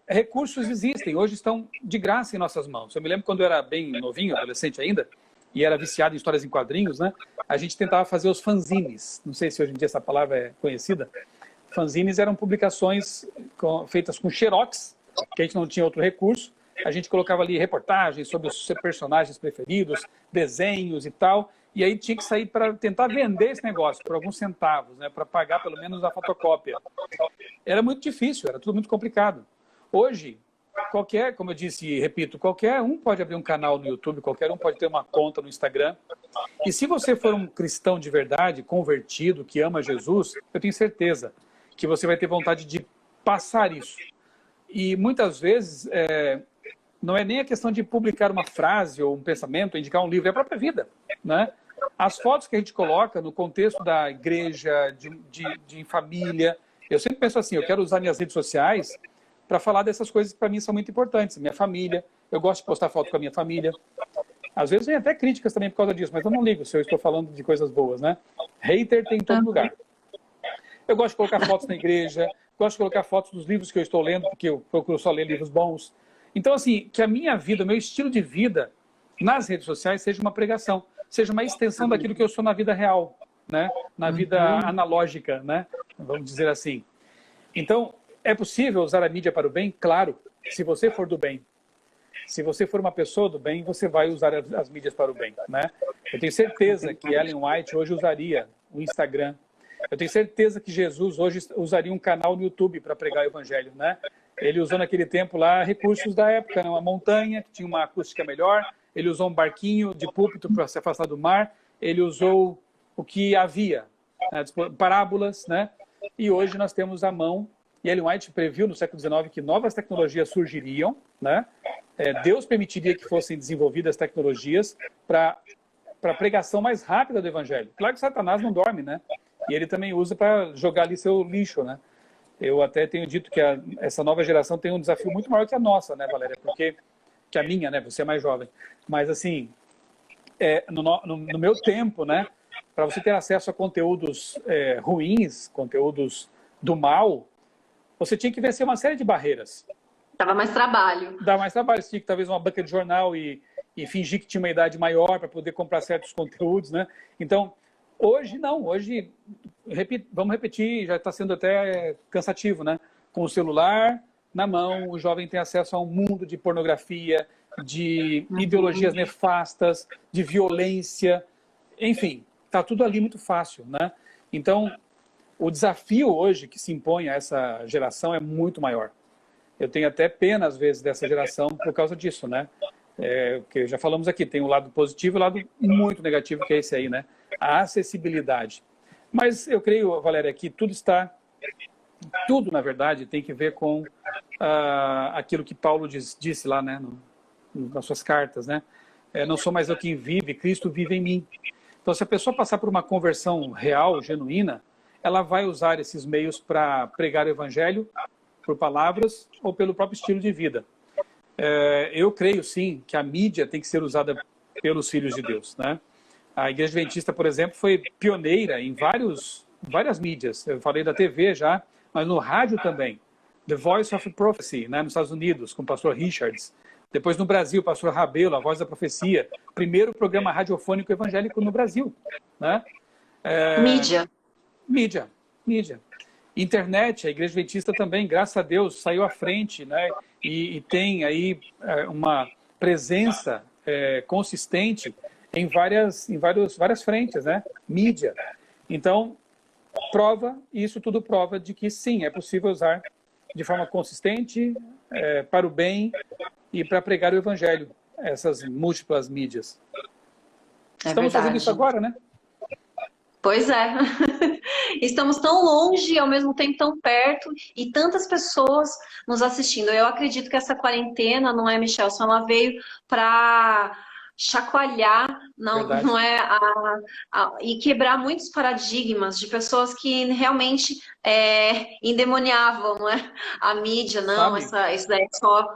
B: recursos existem, hoje estão de graça em nossas mãos. Eu me lembro quando eu era bem novinho, adolescente ainda, e era viciado em histórias em quadrinhos, né? A gente tentava fazer os fanzines. Não sei se hoje em dia essa palavra é conhecida. Fanzines eram publicações feitas com xerox, que a gente não tinha outro recurso. A gente colocava ali reportagens sobre os seus personagens preferidos, desenhos e tal. E aí tinha que sair para tentar vender esse negócio por alguns centavos, né? Para pagar pelo menos a fotocópia. Era muito difícil, era tudo muito complicado. Hoje, como eu disse e repito, qualquer um pode abrir um canal no YouTube, qualquer um pode ter uma conta no Instagram. E se você for um cristão de verdade, convertido, que ama Jesus, eu tenho certeza que você vai ter vontade de passar isso. E muitas vezes, não é nem a questão de publicar uma frase ou um pensamento, indicar um livro, é a própria vida, né? As fotos que a gente coloca no contexto da igreja, de família, eu sempre penso assim, eu quero usar minhas redes sociais para falar dessas coisas que para mim são muito importantes. Minha família, eu gosto de postar foto com a minha família. Às vezes vem até críticas também por causa disso, mas eu não ligo se eu estou falando de coisas boas, né? Hater tem em todo lugar. Eu gosto de colocar fotos na igreja, gosto de colocar fotos dos livros que eu estou lendo, porque eu procuro só ler livros bons. Então, assim, que a minha vida, o meu estilo de vida nas redes sociais seja uma pregação, seja uma extensão daquilo que eu sou na vida real, né? Na vida analógica, né? Vamos dizer assim. Então, é possível usar a mídia para o bem? Claro, se você for do bem. Se você for uma pessoa do bem, você vai usar as mídias para o bem, né? Eu tenho certeza que Ellen White hoje usaria o Instagram. Eu tenho certeza que Jesus hoje usaria um canal no YouTube para pregar o evangelho, né? Ele usou naquele tempo lá recursos da época, né? Uma montanha que tinha uma acústica melhor, ele usou um barquinho de púlpito para se afastar do mar, ele usou o que havia, né? Parábolas, né? E hoje nós temos a mão, e Ellen White previu no século XIX que novas tecnologias surgiriam, né? Deus permitiria que fossem desenvolvidas tecnologias para a pregação mais rápida do evangelho. Claro que Satanás não dorme, né? E ele também usa para jogar ali seu lixo, né? Eu até tenho dito que essa nova geração tem um desafio muito maior que a nossa, né, Valéria? Porque, que a minha, né? Você é mais jovem. Mas, assim, no meu tempo, né? Para você ter acesso a conteúdos ruins, conteúdos do mal, você tinha que vencer uma série de barreiras.
A: Dava mais trabalho.
B: Dava mais trabalho. Você tinha que, talvez, uma banca de jornal e fingir que tinha uma idade maior para poder comprar certos conteúdos, né? Então, hoje não. Hoje, vamos repetir, já está sendo até cansativo, né? Com o celular na mão, o jovem tem acesso a um mundo de pornografia, de ideologias nefastas, de violência, enfim, está tudo ali muito fácil, né? Então, o desafio hoje que se impõe a essa geração é muito maior. Eu tenho até pena, às vezes, dessa geração por causa disso, né? Porque já falamos aqui, tem um lado positivo e um lado muito negativo, que é esse aí, né? A acessibilidade. Mas eu creio, Valéria, que tudo, na verdade, tem que ver com aquilo que Paulo disse lá, né? Nas suas cartas, né? Não sou mais eu quem vive, Cristo vive em mim. Então, se a pessoa passar por uma conversão real, genuína, ela vai usar esses meios para pregar o evangelho por palavras ou pelo próprio estilo de vida. Eu creio, sim, que a mídia tem que ser usada pelos filhos de Deus, né? A Igreja Adventista, por exemplo, foi pioneira em várias mídias. Eu falei da TV já, mas no rádio também. The Voice of Prophecy, né, nos Estados Unidos, com o pastor Richards. Depois no Brasil, o pastor Rabelo, a Voz da Profecia. Primeiro programa radiofônico evangélico no Brasil, né? Mídia. Internet, a Igreja Adventista também, graças a Deus, saiu à frente, né? E tem aí uma presença consistente várias frentes, né? Mídia. Então, isso tudo prova de que sim, é possível usar de forma consistente, para o bem e para pregar o evangelho, essas múltiplas mídias. Estamos fazendo isso agora, né?
A: Pois é. Estamos tão longe e ao mesmo tempo tão perto e tantas pessoas nos assistindo. Eu acredito que essa quarentena, não é, Michelson? Ela veio para chacoalhar, não é, e quebrar muitos paradigmas de pessoas que realmente endemoniavam, não é? A mídia, não, isso daí é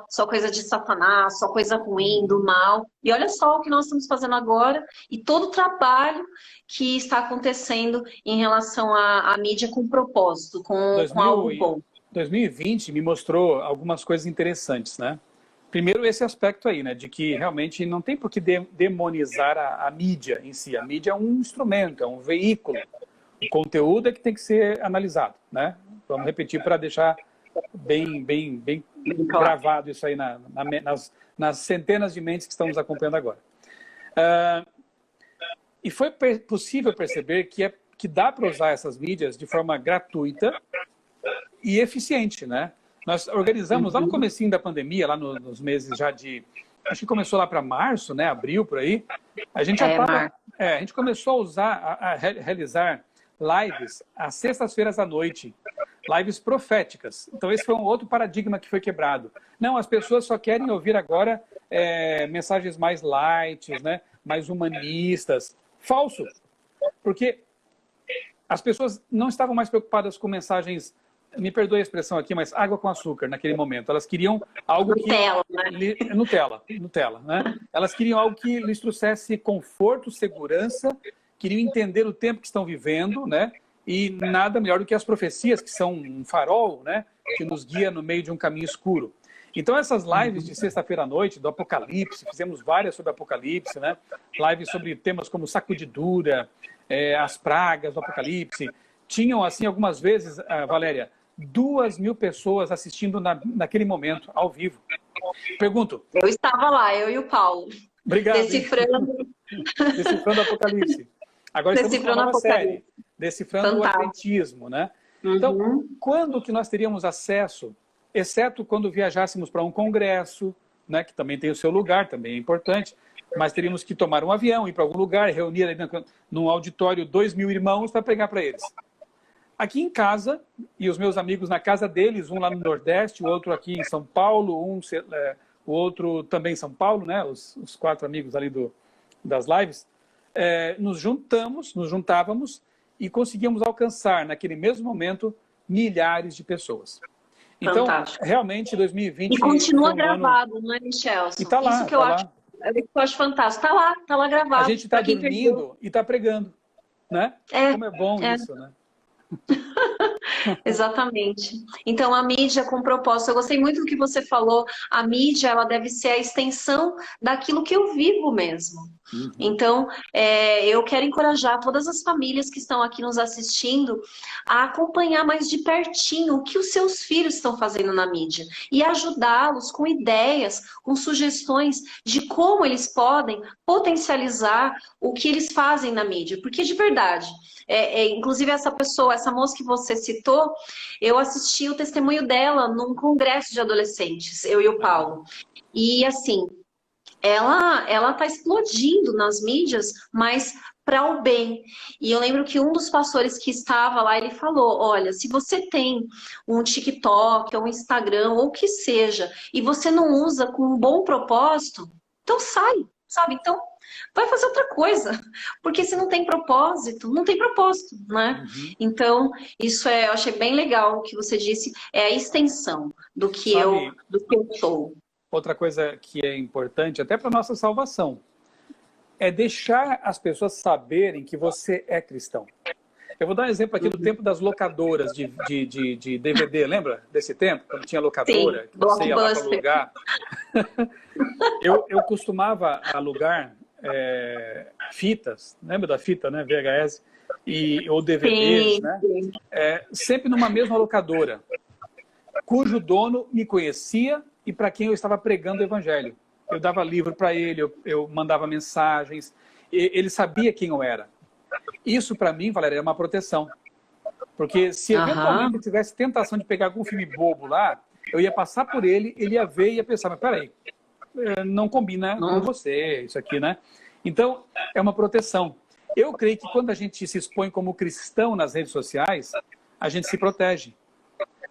A: só coisa de Satanás, só coisa ruim, do mal. E olha só o que nós estamos fazendo agora e todo o trabalho que está acontecendo em relação à mídia com propósito, com algo bom.
B: 2020 me mostrou algumas coisas interessantes, né? Primeiro, esse aspecto aí, né, de que realmente não tem por que demonizar a mídia em si. A mídia é um instrumento, é um veículo. O conteúdo é que tem que ser analisado, né? Vamos repetir para deixar bem gravado isso aí nas centenas de mentes que estamos acompanhando agora. E foi possível perceber que dá para usar essas mídias de forma gratuita e eficiente, né? Nós organizamos lá no comecinho da pandemia, lá nos meses já acho que começou lá para março, né? Abril, por aí. A gente a gente começou a realizar lives às sextas-feiras à noite. Lives proféticas. Então esse foi um outro paradigma que foi quebrado. Não, as pessoas só querem ouvir agora mensagens mais light, né? Mais humanistas. Falso. Porque as pessoas não estavam mais preocupadas com mensagens, me perdoe a expressão aqui, mas água com açúcar naquele momento. Elas queriam algo Nutella, né? Elas queriam algo que lhes trouxesse conforto, segurança, queriam entender o tempo que estão vivendo, né? E nada melhor do que as profecias, que são um farol, né? Que nos guia no meio de um caminho escuro. Então essas lives de sexta-feira à noite, do Apocalipse, fizemos várias sobre Apocalipse, né? Lives sobre temas como sacudidura, as pragas do Apocalipse. Tinham, assim, algumas vezes, Valéria, 2.000 pessoas assistindo naquele momento, ao vivo. Pergunto.
A: Eu estava lá, eu e o Paulo.
B: Obrigado.
A: Decifrando
B: o Apocalipse. Agora estamos com uma nova série, Decifrando o Adventismo, né? Então, quando que nós teríamos acesso, exceto quando viajássemos para um congresso, né, que também tem o seu lugar, também é importante, mas teríamos que tomar um avião, ir para algum lugar, reunir ali num auditório 2.000 irmãos para pregar para eles. Aqui em casa, e os meus amigos na casa deles, um lá no Nordeste, o outro aqui em São Paulo, o outro também em São Paulo, né? Os 4 amigos ali das lives, nos juntávamos e conseguíamos alcançar, naquele mesmo momento, milhares de pessoas. Então, realmente, 2020...
A: E continua gravado, não é, Michelson?
B: E está lá.
A: Isso que eu acho fantástico. Está lá gravado.
B: A gente está dormindo e está pregando, né? Como é bom isso, né?
A: Exatamente. Então a mídia com propósito, eu gostei muito do que você falou, a mídia ela deve ser a extensão daquilo que eu vivo mesmo. Então eu quero encorajar todas as famílias que estão aqui nos assistindo a acompanhar mais de pertinho o que os seus filhos estão fazendo na mídia e ajudá-los com ideias, com sugestões de como eles podem potencializar o que eles fazem na mídia, porque de verdade, inclusive essa moça que você citou, eu assisti o testemunho dela num congresso de adolescentes, eu e o Paulo. E assim, ela tá explodindo nas mídias, mas para o bem. E eu lembro que um dos pastores que estava lá, ele falou, olha, se você tem um TikTok, ou um Instagram, ou o que seja, e você não usa com um bom propósito, então sai, sabe? Então vai fazer outra coisa, porque se não tem propósito, né? Então, isso eu achei bem legal o que você disse, é a extensão do que eu sou.
B: Outra coisa que é importante, até para a nossa salvação, é deixar as pessoas saberem que você é cristão. Eu vou dar um exemplo aqui do tempo das locadoras de DVD, lembra desse tempo? Quando tinha locadora, que você ia lá para alugar. Eu costumava alugar fitas, lembra da fita, né? VHS, ou DVDs, né? Sempre numa mesma locadora, cujo dono me conhecia e para quem eu estava pregando o evangelho. Eu dava livro para ele, eu mandava mensagens. ele sabia quem eu era. Isso, para mim, Valéria, é uma proteção. Porque se eventualmente eu tivesse tentação de pegar algum filme bobo lá, eu ia passar por ele, ele ia ver e ia pensar, mas peraí, não combina com você, isso aqui, né? Então, é uma proteção. Eu creio que quando a gente se expõe como cristão nas redes sociais, a gente se protege.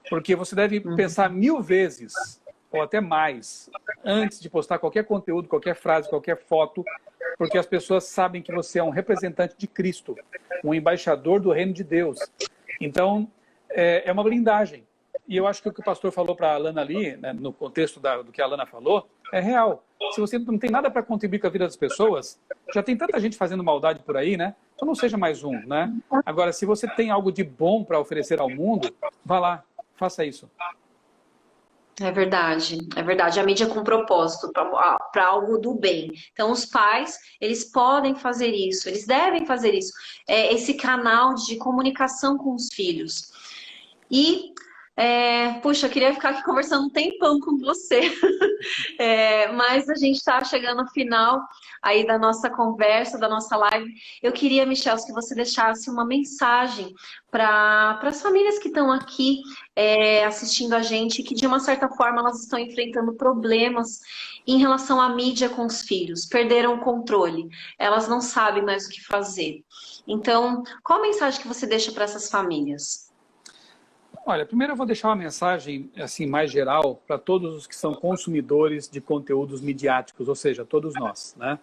B: Porque você deve pensar 1000 vezes, ou até mais, antes de postar qualquer conteúdo, qualquer frase, qualquer foto, porque as pessoas sabem que você é um representante de Cristo, um embaixador do reino de Deus. Então, é uma blindagem. E eu acho que o que o pastor falou para a Alana ali, né, no contexto do que a Alana falou, é real. Se você não tem nada para contribuir com a vida das pessoas, já tem tanta gente fazendo maldade por aí, né? Então não seja mais um, né? Agora, se você tem algo de bom para oferecer ao mundo, vá lá, faça isso.
A: É verdade, é verdade. A mídia é com propósito, para algo do bem. Então, os pais, eles podem fazer isso, eles devem fazer isso. Esse canal de comunicação com os filhos. E, puxa, eu queria ficar aqui conversando um tempão com você. Mas a gente está chegando ao final aí da nossa conversa, da nossa live. Eu queria, Michel, que você deixasse uma mensagem para as famílias que estão aqui assistindo a gente, que de uma certa forma elas estão enfrentando problemas em relação à mídia com os filhos, perderam o controle, elas não sabem mais o que fazer. Então, qual a mensagem que você deixa para essas famílias?
B: Olha, primeiro eu vou deixar uma mensagem assim mais geral para todos os que são consumidores de conteúdos midiáticos, ou seja, todos nós, né?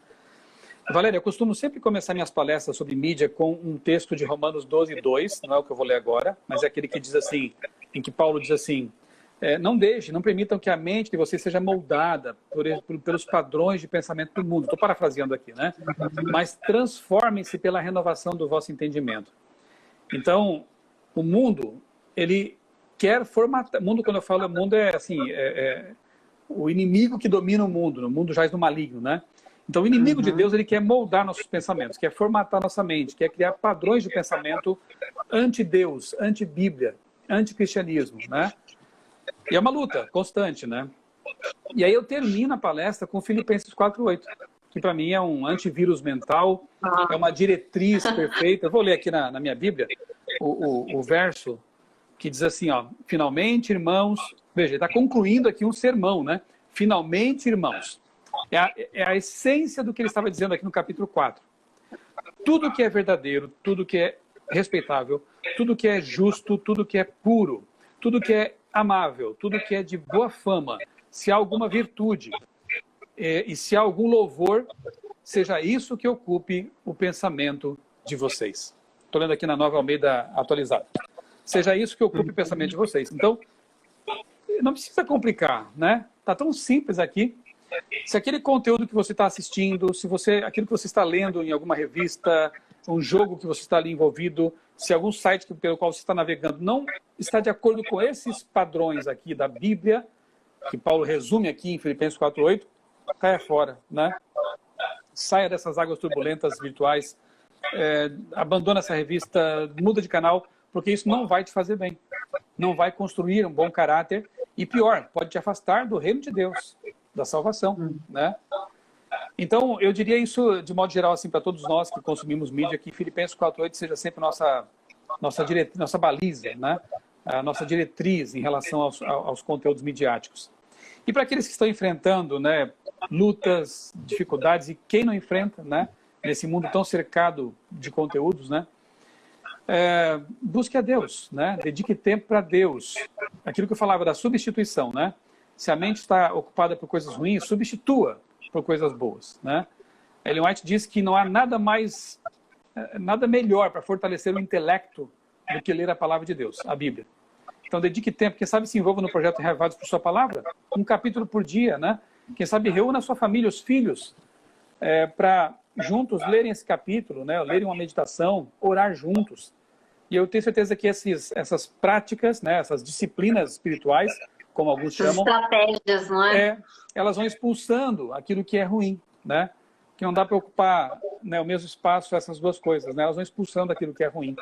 B: Valéria, eu costumo sempre começar minhas palestras sobre mídia com um texto de Romanos 12:2, não é o que eu vou ler agora, mas é aquele que diz assim, em que Paulo diz assim, não permitam que a mente de vocês seja moldada pelos padrões de pensamento do mundo. Estou parafraseando aqui, né? Mas transformem-se pela renovação do vosso entendimento. Então, o mundo, ele quer formatar... Mundo, quando eu falo mundo, é assim, o inimigo que domina o mundo jaz do maligno, né? Então, o inimigo de Deus, ele quer moldar nossos pensamentos, quer formatar nossa mente, quer criar padrões de pensamento anti-Deus, anti-Bíblia, anti-cristianismo, né? E é uma luta constante, né? E aí eu termino a palestra com Filipenses 4:8, que para mim é um antivírus mental, é uma diretriz perfeita. Eu vou ler aqui na minha Bíblia o verso que diz assim, ó, finalmente, irmãos... Veja, ele está concluindo aqui um sermão, né? Finalmente, irmãos... É a essência do que ele estava dizendo aqui no capítulo 4. Tudo que é verdadeiro, tudo que é respeitável, tudo que é justo, tudo que é puro, tudo que é amável, tudo que é de boa fama, se há alguma virtude e se há algum louvor, seja isso que ocupe o pensamento de vocês. Estou lendo aqui na Nova Almeida atualizada. Seja isso que ocupe o pensamento de vocês. Então, não precisa complicar, né? Está tão simples aqui. Se aquele conteúdo que você está assistindo, aquilo que você está lendo em alguma revista, um jogo que você está ali envolvido, se algum site pelo qual você está navegando não está de acordo com esses padrões aqui da Bíblia, que Paulo resume aqui em Filipenses 4:8, caia fora, né? Saia dessas águas turbulentas virtuais, abandona essa revista, muda de canal, porque isso não vai te fazer bem. Não vai construir um bom caráter e, pior, pode te afastar do reino de Deus, da salvação, né? Então, eu diria isso de modo geral assim para todos nós que consumimos mídia, que Filipenses 4:8 seja sempre nossa baliza, né? A nossa diretriz em relação aos conteúdos midiáticos. E para aqueles que estão enfrentando, né, lutas, dificuldades, e quem não enfrenta, né, nesse mundo tão cercado de conteúdos, né? Busque a Deus, né? Dedique tempo para Deus. Aquilo que eu falava da substituição, né? Se a mente está ocupada por coisas ruins, substitua por coisas boas, né? Ellen White diz que não há nada melhor para fortalecer o intelecto do que ler a palavra de Deus, a Bíblia. Então dedique tempo, quem sabe se envolva no projeto Reavivados por sua palavra, um capítulo por dia, né? Quem sabe reúna a sua família, os filhos, para juntos lerem esse capítulo, né? Lerem uma meditação, orar juntos. E eu tenho certeza que essas práticas, né? Essas disciplinas espirituais, como alguns chamam,
A: estratégias, não é?
B: Elas vão expulsando aquilo que é ruim, né? Que não dá para ocupar, né, o mesmo espaço essas duas coisas, né? Elas vão expulsando aquilo que é ruim.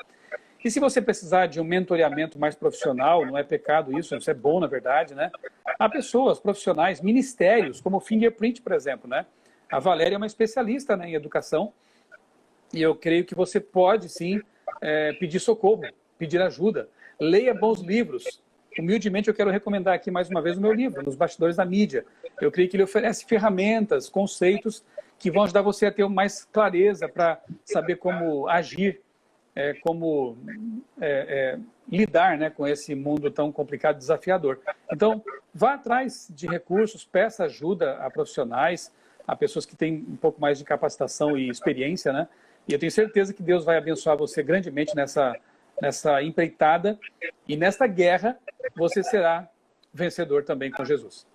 B: E se você precisar de um mentoreamento mais profissional, não é pecado isso é bom, na verdade, né? Há pessoas profissionais, ministérios, como o Fingerprint, por exemplo, né? A Valéria é uma especialista, né, em educação E eu creio que você pode, sim, pedir socorro, pedir ajuda. Leia bons livros. Humildemente, eu quero recomendar aqui mais uma vez o meu livro, Nos Bastidores da Mídia. Eu creio que ele oferece ferramentas, conceitos que vão ajudar você a ter mais clareza para saber como agir, como lidar, né, com esse mundo tão complicado e desafiador. Então, vá atrás de recursos, peça ajuda a profissionais, a pessoas que têm um pouco mais de capacitação e experiência, né? E eu tenho certeza que Deus vai abençoar você grandemente nessa empreitada, e nesta guerra você será vencedor também com Jesus.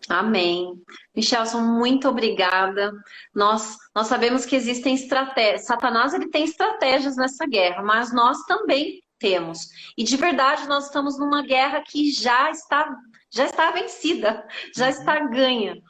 A: Amém. Michelson, muito obrigada. Nós sabemos que existem estratégias. Satanás, ele tem estratégias nessa guerra, mas nós também temos. E de verdade, nós estamos numa guerra que já está vencida, já está ganha.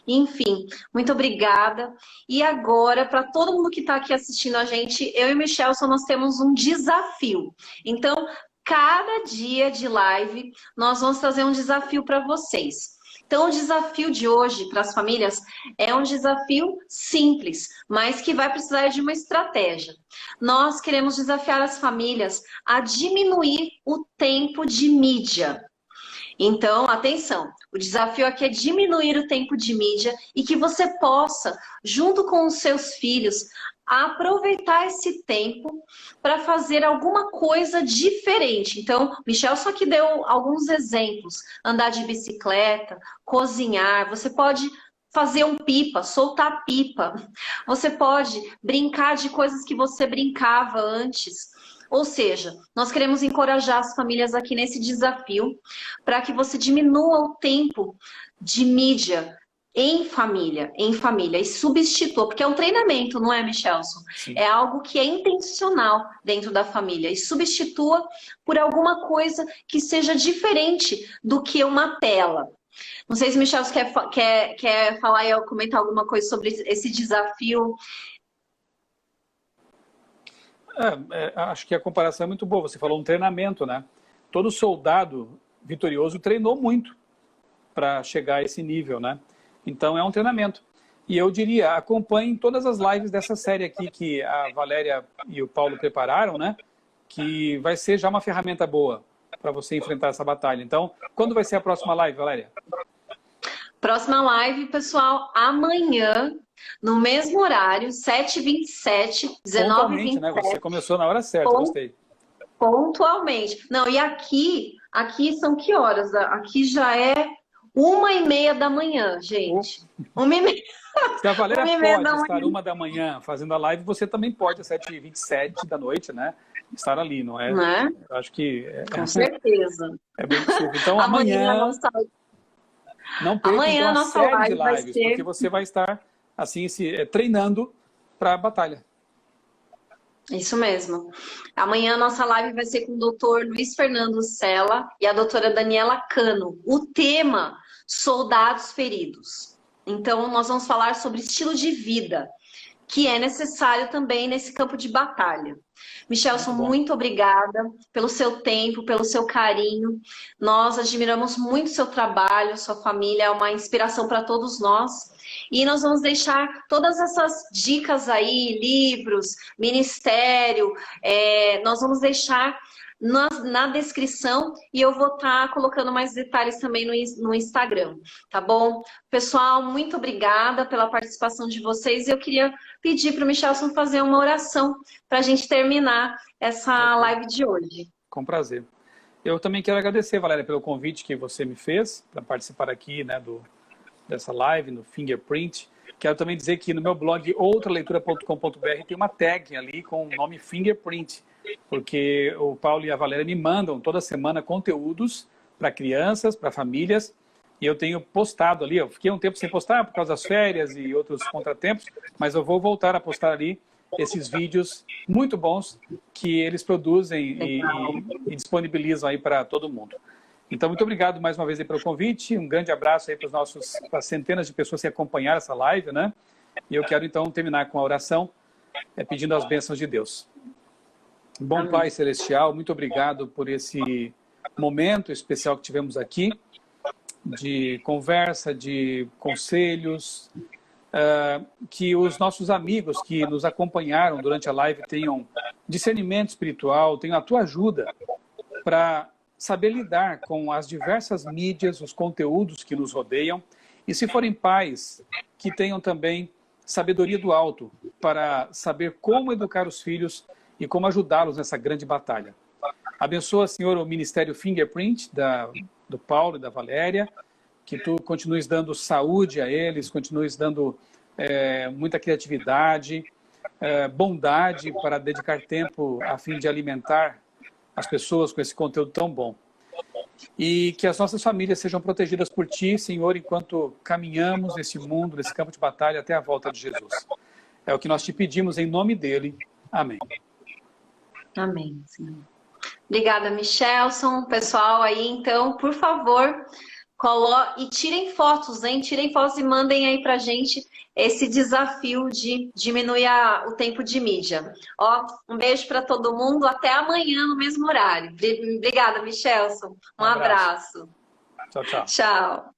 A: Enfim, muito obrigada. E agora, para todo mundo que está aqui assistindo a gente, eu e o Michelson, nós temos um desafio. Então, cada dia de live, nós vamos trazer um desafio para vocês. Então, o desafio de hoje para as famílias é um desafio simples, mas que vai precisar de uma estratégia. Nós queremos desafiar as famílias a diminuir o tempo de mídia. Então, atenção, o desafio aqui é diminuir o tempo de mídia e que você possa, junto com os seus filhos, aproveitar esse tempo para fazer alguma coisa diferente. Então, Michel só que deu alguns exemplos. Andar de bicicleta, cozinhar, você pode fazer um pipa, soltar pipa. Você pode brincar de coisas que você brincava antes. Ou seja, nós queremos encorajar as famílias aqui nesse desafio para que você diminua o tempo de mídia em família, e substitua, porque é um treinamento, não é, Michelson?
B: Sim.
A: É algo que é intencional dentro da família, e substitua por alguma coisa que seja diferente do que uma tela. Não sei se o Michelson quer falar ou comentar alguma coisa sobre esse desafio.
B: Acho que a comparação é muito boa. Você falou um treinamento, né? Todo soldado vitorioso treinou muito para chegar a esse nível, né? Então é um treinamento. E eu diria, acompanhem todas as lives dessa série aqui que a Valéria e o Paulo prepararam, né? Que vai ser já uma ferramenta boa para você enfrentar essa batalha. Então, quando vai ser a próxima live, Valéria?
A: Próxima live, pessoal, amanhã, no mesmo horário, 7h27, 19h27.
B: Pontualmente, né? Você começou na hora certa, gostei.
A: Pontualmente. Não, e aqui são que horas? Aqui já é 1h30 da manhã, gente. 1h30.
B: Se a Valéria pode estar 1h fazendo a live, você também pode, às 7h27 da noite, né? Estar ali, não é?
A: Não é?
B: Eu acho que...
A: Com certeza.
B: É bem possível. Então, amanhã... Não perca então, a série de lives, porque você vai estar assim, treinando para a batalha.
A: Isso mesmo. Amanhã a nossa live vai ser com o doutor Luiz Fernando Sela e a doutora Daniela Cano. O tema, soldados feridos. Então, nós vamos falar sobre estilo de vida, que é necessário também nesse campo de batalha. Michelson, muito obrigada pelo seu tempo, pelo seu carinho. Nós admiramos muito o seu trabalho, sua família, é uma inspiração para todos nós. E nós vamos deixar todas essas dicas aí, livros, ministério, nós vamos deixar na descrição e eu vou estar colocando mais detalhes também no Instagram, tá bom? Pessoal, muito obrigada pela participação de vocês. Eu queria pedir para o Michelson fazer uma oração para a gente terminar essa live de hoje.
B: Com prazer. Eu também quero agradecer, Valéria, pelo convite que você me fez para participar aqui, né, dessa live, no Fingerprint. Quero também dizer que no meu blog, outraleitura.com.br, tem uma tag ali com o nome Fingerprint, porque o Paulo e a Valéria me mandam toda semana conteúdos para crianças, para famílias, e eu tenho postado ali. Eu fiquei um tempo sem postar por causa das férias e outros contratempos, mas eu vou voltar a postar ali esses vídeos muito bons que eles produzem e disponibilizam aí para todo mundo. Então, muito obrigado mais uma vez aí pelo convite, um grande abraço aí para as centenas de pessoas que acompanharam essa live, né? E eu quero então terminar com a oração, pedindo as bênçãos de Deus. Bom Pai Celestial, muito obrigado por esse momento especial que tivemos aqui, de conversa, de conselhos, que os nossos amigos que nos acompanharam durante a live tenham discernimento espiritual, tenham a tua ajuda para saber lidar com as diversas mídias, os conteúdos que nos rodeiam, e se forem pais, que tenham também sabedoria do alto para saber como educar os filhos e como ajudá-los nessa grande batalha. Abençoa, Senhor, o Ministério Fingerprint do Paulo e da Valéria, que tu continues dando saúde a eles, continues dando muita criatividade, bondade para dedicar tempo a fim de alimentar as pessoas com esse conteúdo tão bom. E que as nossas famílias sejam protegidas por Ti, Senhor, enquanto caminhamos nesse mundo, nesse campo de batalha até a volta de Jesus. É o que nós te pedimos em nome dele. Amém.
A: Amém, Senhor. Obrigada, Michelson. Pessoal aí, então, por favor, e tirem fotos, hein? Tirem fotos e mandem aí pra gente esse desafio de diminuir o tempo de mídia. Ó, um beijo para todo mundo. Até amanhã no mesmo horário. Obrigada, Michelson. Um abraço.
B: Tchau, tchau.
A: Tchau.